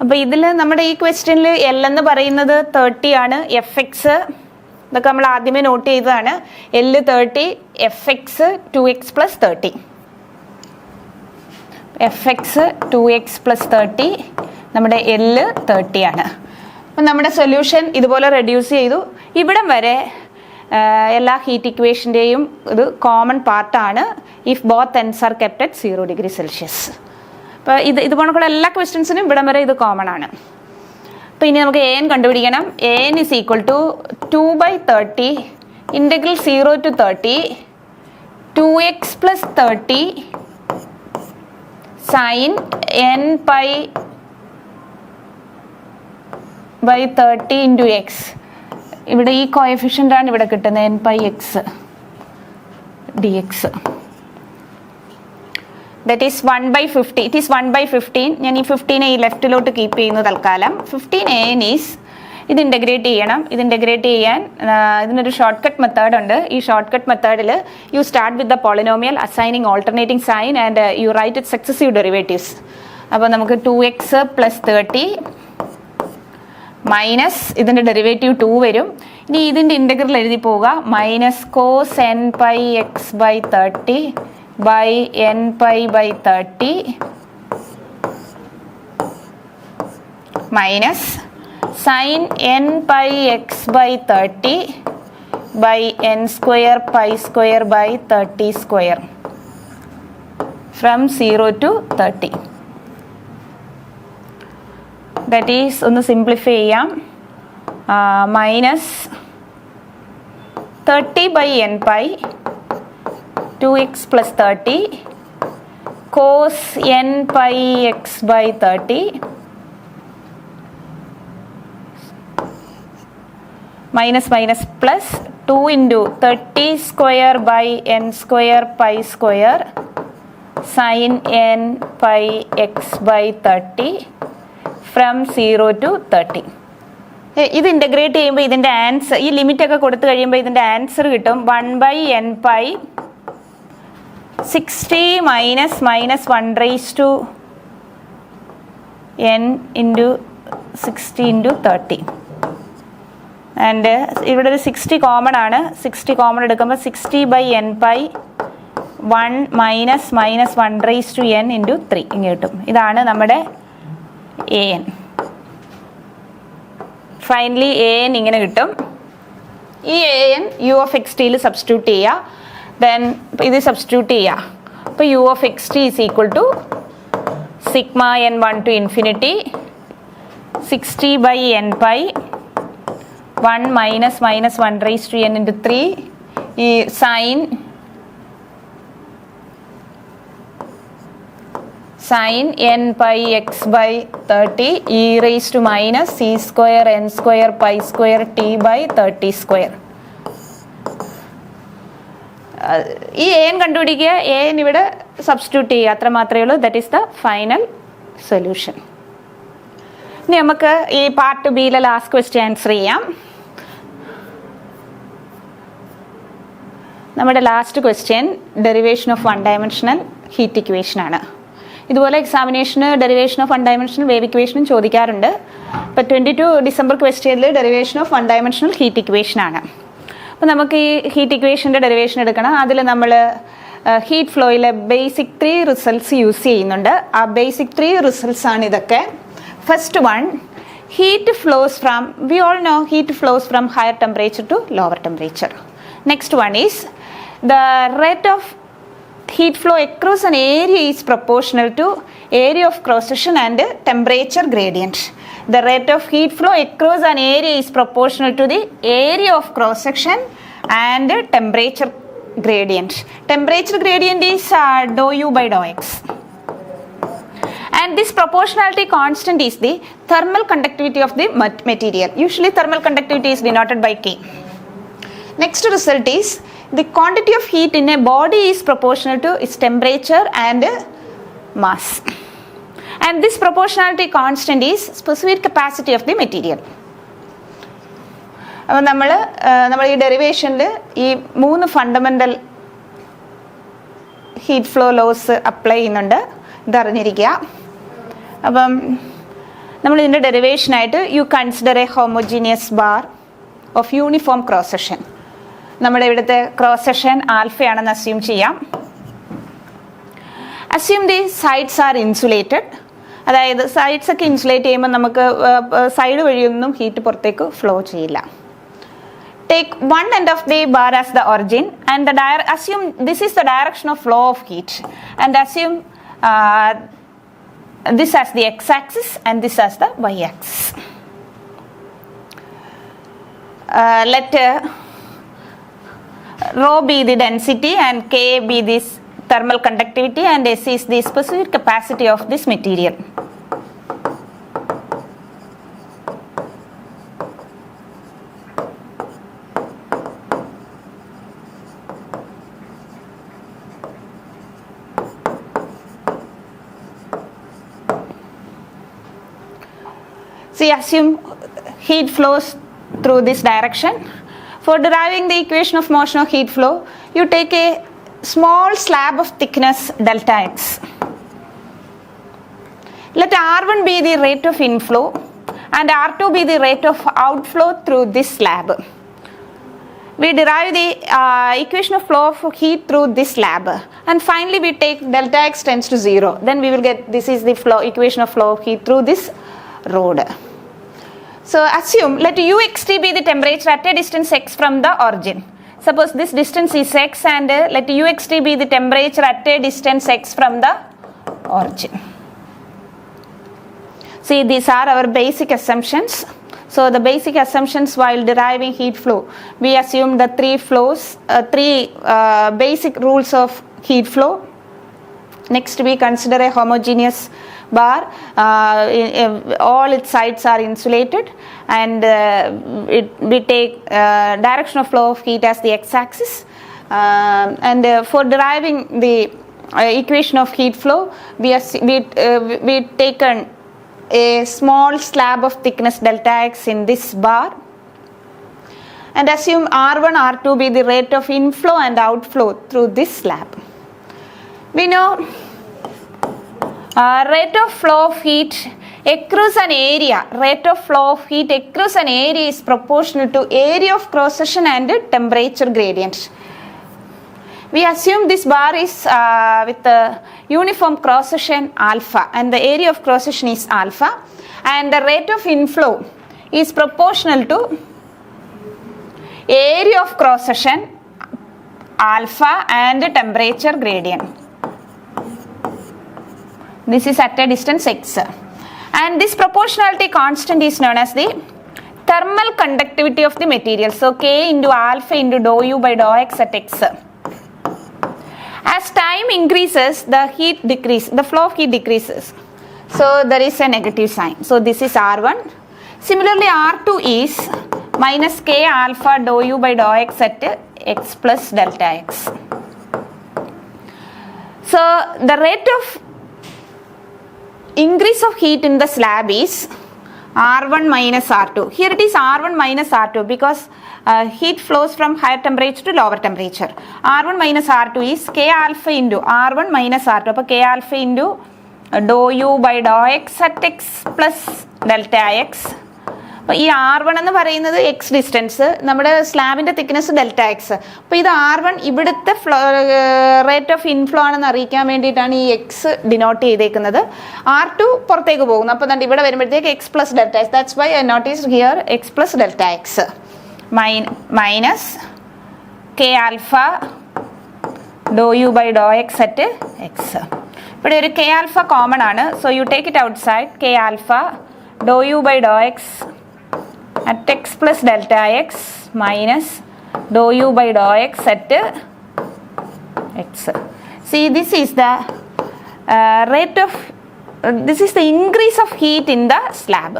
അപ്പോൾ ഇതിൽ നമ്മുടെ ഈ ക്വസ്റ്റ്യനിൽ എൽ എന്ന് പറയുന്നത് 30 ആണ്, എഫ് എക്സ് ഇതൊക്കെ നമ്മൾ ആദ്യമേ നോട്ട് ചെയ്തതാണ്. L 30, F X 2x plus 30, F X 2x plus 30, നമ്മുടെ എൽ 30 ആണ്. അപ്പം നമ്മുടെ സൊല്യൂഷൻ ഇതുപോലെ റെഡ്യൂസ് ചെയ്തു. ഇവിടം വരെ എല്ലാ ഹീറ്റ് ഇക്വേഷൻ്റെയും ഇത് കോമൺ പാർട്ടാണ് if both ends are kept at 0 degree Celsius. അപ്പോൾ ഇതുപോലുള്ള എല്ലാ ക്വസ്റ്റ്യൻസിനും ഇവിടം വരെ ഇത് കോമൺ ആണ്. അപ്പോൾ ഇനി നമുക്ക് an കണ്ടുപിടിക്കണം. an is equal to 2/30 integral 0 to 30 2x plus 30 sin n pi by 30 into x. ഇവിടെ ഈ കോഎഫിഷ്യൻ്റ് ആണ് ഇവിടെ കിട്ടുന്നത് n pi x dx. that is 1 by 50. It is 1 by 15. ഞാൻ ഈ 15 ഈ ലെഫ്റ്റിലോട്ട് കീപ്പ് ചെയ്യുന്നു തൽക്കാലം. 15an is ഇത് ഇൻ്റഗ്രേറ്റ് ചെയ്യണം. ഇത് ഇൻ്റഗ്രേറ്റ് ചെയ്യാൻ ഇതിനൊരു ഷോർട്ട് കട്ട് മെത്തേഡ് ഉണ്ട്. ഈ ഷോർട്ട് കട്ട് മെത്തേഡിൽ you start with the polynomial assigning alternating sign and you write it successive derivatives. അപ്പോൾ നമുക്ക് 2x + 30 മൈനസ് ഇതിൻ്റെ ഡെറിവേറ്റീവ് 2 വരും. ഇനി ഇതിൻ്റെ ഇൻ്റഗ്രൽ എഴുതി പോവുക. Minus cos n pi x by 30 by n pi by 30 minus sin n pi x by 30 by n square pi square by 30 square from 0 to 30. That is, ഒന്ന് simplify ചെയ്യാം. Minus 30 by n pi 2x plus 30 cos n pi x by 30 minus minus plus 2 into 30 square by n square pi square sin n pi x by 30 from 0 to 30. ഇത് integrate ചെയ്യുമ്പോൾ ഇതിൻ്റെ answer, ഈ ലിമിറ്റൊക്കെ കൊടുത്തു കഴിയുമ്പോൾ ഇതിൻ്റെ answer കിട്ടും 1 by n pi 60 minus minus 1 raised to n into 60 into 30. And ഇവിടെ ഒരു 60 കോമൺ ആണ്. 60 കോമൺ എടുക്കുമ്പോൾ 60 by n pi 1 minus minus 1 raised to n into 3 ഇങ്ങനെ കിട്ടും. ഇതാണ് നമ്മുടെ an. ഫൈനലി an ഇങ്ങനെ കിട്ടും. ഈ an u of x t യിൽ സബ്സ്റ്റിറ്റ്യൂട്ട് ചെയ്യുക. ദെൻ ഇത് സബ്സ്റ്റിറ്റ്യൂട്ട് ചെയ്യുക. അപ്പോൾ u of x t is equal to sigma n1 to infinity 60 by n pi 1 minus minus 1 raised to n into 3 ഈ sin n pi x by 30 e raised to minus c square n square pi square t by 30 square. ഈ an കണ്ടുപിടിക്കുക. an ഇവിടെ substitute ചെയ്യുക. അത്ര മാത്രമേ ഉള്ളൂ. That is the final solution. ഇനി നമുക്ക് ഈ പാർട്ട് ബിയിലെ ലാസ്റ്റ് ക്വസ്റ്റ്യൻ ആൻസർ ചെയ്യാം. നമ്മുടെ last question derivation of one dimensional heat equation ആണ്. ഇതുപോലെ എക്സാമിനേഷന് derivation of one dimensional wave ഇക്വേഷനും ചോദിക്കാറുണ്ട്. ഇപ്പോൾ 22 ഡിസംബർ ക്വസ്റ്റ്യനിൽ derivation of one dimensional heat equation ആണ്. അപ്പോൾ നമുക്ക് ഈ ഹീറ്റ് ഇക്വേഷൻ്റെ ഡെറിവേഷൻ എടുക്കണം. അതിൽ നമ്മൾ ഹീറ്റ് ഫ്ലോയിലെ ബേസിക് 3 റിസൾട്ട്സ് യൂസ് ചെയ്യുന്നുണ്ട്. ആ ബേസിക് 3 റിസൾട്ട്സ് ആണ് ഇതൊക്കെ. First one, heat flows from, we all know heat flows from higher temperature to lower temperature. Next one is the rate of heat flow across an area is proportional to area of cross section and temperature gradient. The rate of heat flow across an area is proportional to the area of cross section and temperature gradient. Temperature gradient is dou u by dou x. And this proportionality constant is the thermal conductivity of the material. Usually thermal conductivity is denoted by K. Next result is the quantity of heat in a body is proportional to its temperature and mass. And this proportionality constant is specific capacity of the material. അപ്പോൾ നമ്മൾ ഈ ഡെറിവേഷനിൽ ഈ 3 fundamental heat flow laws apply ചെയ്യുന്നുണ്ട്. ഇതറിഞ്ഞിരിക്കുക. അപ്പം നമ്മൾ ഇതിൻ്റെ ഡെറിവേഷനായിട്ട് you consider a homogeneous bar of uniform cross section. നമ്മുടെ ഇവിടുത്തെ ക്രോസ് സെക്ഷൻ ആൽഫയാണെന്ന് അസ്യൂം ചെയ്യാം. Assume the sides are insulated. അതായത് സൈഡ്സ് ഒക്കെ ഇൻസുലേറ്റ് ചെയ്യുമ്പോൾ നമുക്ക് സൈഡ് വഴിയൊന്നും ഹീറ്റ് പുറത്തേക്ക് ഫ്ലോ ചെയ്യില്ല. Take one end of the bar as the origin and assume this is the direction of flow of heat and assume this as the x-axis and this as the y-axis. Let rho be the density and K be this thermal conductivity and S is the specific capacity of this material. See, assume heat flows through this direction. For deriving the equation of motion of heat flow, you take a small slab of thickness delta x. Let R1 be the rate of inflow and R2 be the rate of outflow through this slab. We derive the equation of flow of heat through this slab, and finally we take delta x tends to 0. Then we will get, this is the equation of flow of heat through this rod. So assume, let uxt be the temperature at a distance x from the origin. Suppose this distance is x, and let uxt be the temperature at a distance x from the origin. See, these are our basic assumptions. So the basic assumptions while deriving heat flow, we assume the three basic rules of heat flow. Next, we consider a homogeneous bar. All its sides are insulated, and we take direction of flow of heat as the x-axis. For deriving the equation of heat flow, we taken a small slab of thickness delta x in this bar, and assume R1, R2 be the rate of inflow and outflow through this slab. We know rate of flow of heat across an area, rate of flow of heat across an area is proportional to area of cross section and temperature gradient. We assume this bar is with the uniform cross section alpha, and the area of cross section is alpha, and the rate of inflow is proportional to area of cross section alpha and temperature gradient. This is at a distance x, and this proportionality constant is known as the thermal conductivity of the material. So K into alpha into dou u by dou x at x. As time increases, the flow of heat decreases. So there is a negative sign. So this is R1. Similarly, R2 is minus K alpha dou u by dou x at x plus delta x. So the rate of increase of heat in the slab is R1 minus R2. Here it is R1 minus R2 because heat flows from higher temperature to lower temperature. R1 minus R2 is K alpha into R1 minus R2. So K alpha into dou u by dou x at x plus delta x. അപ്പോൾ ഈ R1 എന്ന് പറയുന്നത് X distance, നമ്മുടെ സ്ലാബിൻ്റെ thickness delta X. അപ്പോൾ ഇത് R1 ഇവിടുത്തെ rate of inflow ആണെന്ന് അറിയിക്കാൻ വേണ്ടിയിട്ടാണ് ഈ എക്സ് ഡിനോട്ട് ചെയ്തേക്കുന്നത്. R2 പുറത്തേക്ക് പോകുന്നു. അപ്പോൾ തന്നെ ഇവിടെ വരുമ്പോഴത്തേക്ക് X plus delta X. That's why I notice here X plus delta X minus K alpha do u by do X at X. ഇവിടെ ഒരു കെ ആൽഫ കോമൺ ആണ്. So you take it outside. K alpha do u by do X at x plus delta x minus dou u by dou x at x. See, this is the rate of this is the increase of heat in the slab.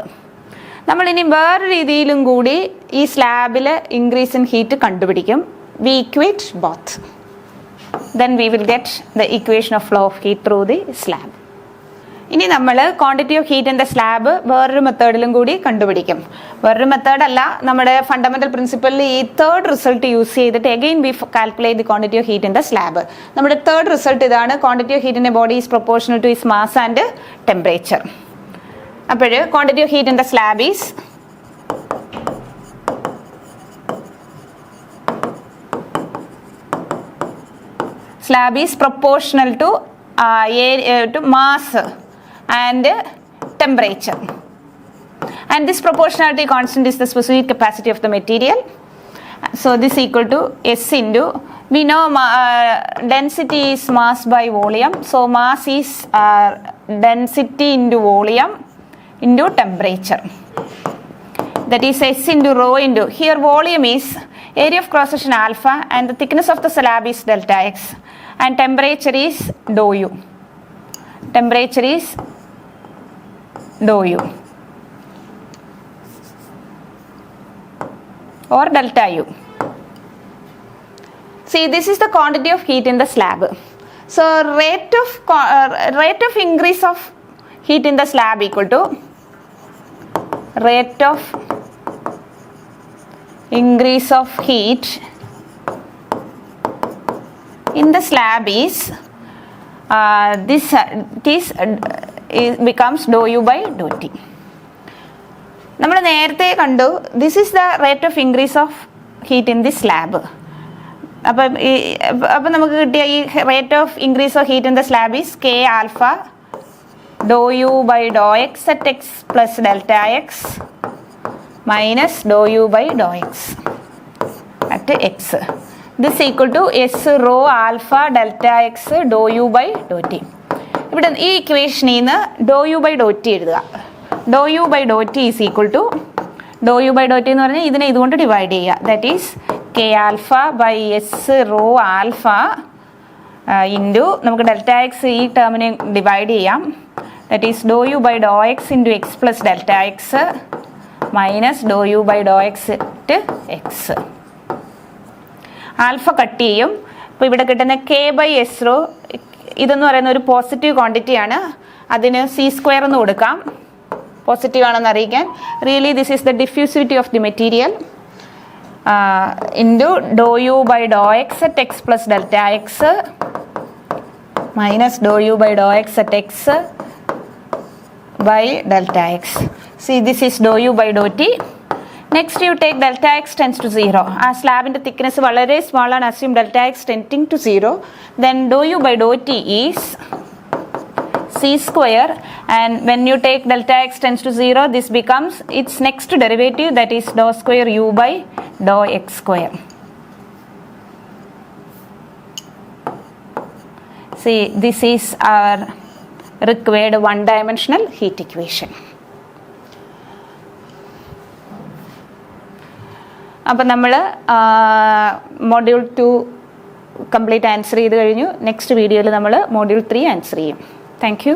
നമ്മൾ ഇനി വേറെ രീതിയിലും കൂടി ഈ സ്ലാബിൽ increase in heat കണ്ടുപിടിക്കും. We equate both. Then we will get the equation of flow of heat through the slab. ഇനി നമ്മൾ quantity of heat in the slab വേറൊരു മെത്തേഡിലും കൂടി കണ്ടുപിടിക്കും. വേറൊരു മെത്തേഡല്ല, നമ്മുടെ ഫണ്ടമെന്റൽ പ്രിൻസിപ്പലിൽ ഈ തേർഡ് റിസൾട്ട് യൂസ് ചെയ്തിട്ട് again we calculate the quantity of heat in the slab. നമ്മുടെ തേർഡ് റിസൾട്ട് ഇതാണ്. Quantity of heat in a body is proportional to its mass and temperature. അപ്പോൾ quantity of heat in the slab is proportional to mass and temperature, and this proportionality constant is the specific capacity of the material. So this equal to S into, we know density is mass by volume, so mass is density into volume into temperature, that is S into rho into, here volume is area of cross section alpha and the thickness of the slab is delta x, and temperature is dou u. Temperature is dou u or delta u. See, this is the quantity of heat in the slab. So rate of increase of heat in the slab equal to rate of increase of heat in the slab is becomes dou u by dou t. നമ്മൾ നേരത്തെ കണ്ടു this is the rate of increase of heat in the slab. അപ്പം നമുക്ക് കിട്ടിയ ഈ rate of increase of heat in the slab is k alpha dou u by dou x at x plus delta x minus dou u by dou x at x. This equal to s rho alpha delta x dou u by dou t. ഇവിടെ ഈ ഇക്വേഷനിൽ നിന്ന് dou u by dou t എഴുതുക. dou u by dou t is equal to dou u by dou t എന്ന് പറഞ്ഞാൽ ഇതിനെ ഇതുകൊണ്ട് divide ചെയ്യുക. That is k alpha by s rho alpha into നമുക്ക് ഡെൽറ്റ എക്സ് ഈ ടേമിനെ ഡിവൈഡ് ചെയ്യാം. That is dou u by dou x into X plus delta X minus dou u by dou x it X. Alpha cut ചെയ്യും. അപ്പോൾ ഇവിടെ കിട്ടുന്ന K by S raw ഇതെന്ന് പറയുന്ന ഒരു പോസിറ്റീവ് ക്വാണ്ടിറ്റിയാണ്. അതിന് സി സ്ക്വയർ എന്ന് കൊടുക്കാം, പോസിറ്റീവ് ആണെന്ന് അറിയിക്കാൻ. Really this is the diffusivity of the material into dou u by dou x at x plus delta x minus dou u by dou x at x by delta x. See, this is dou u by dou t. Next you take delta x tends to 0. ആ സ്ലാബിൻ്റെ thickness വളരെ small ആണ്. Assume delta X tending to 0. Then dou u by dou t is c square, and when you take delta x tends to 0, this becomes its next derivative, that is dou square u by dou x square. See, this is our required one-dimensional heat equation. അപ്പം നമ്മൾ module 2 complete answer ചെയ്ത് കഴിഞ്ഞു. Next വീഡിയോയിൽ നമ്മൾ module 3 answer ചെയ്യും. Thank you.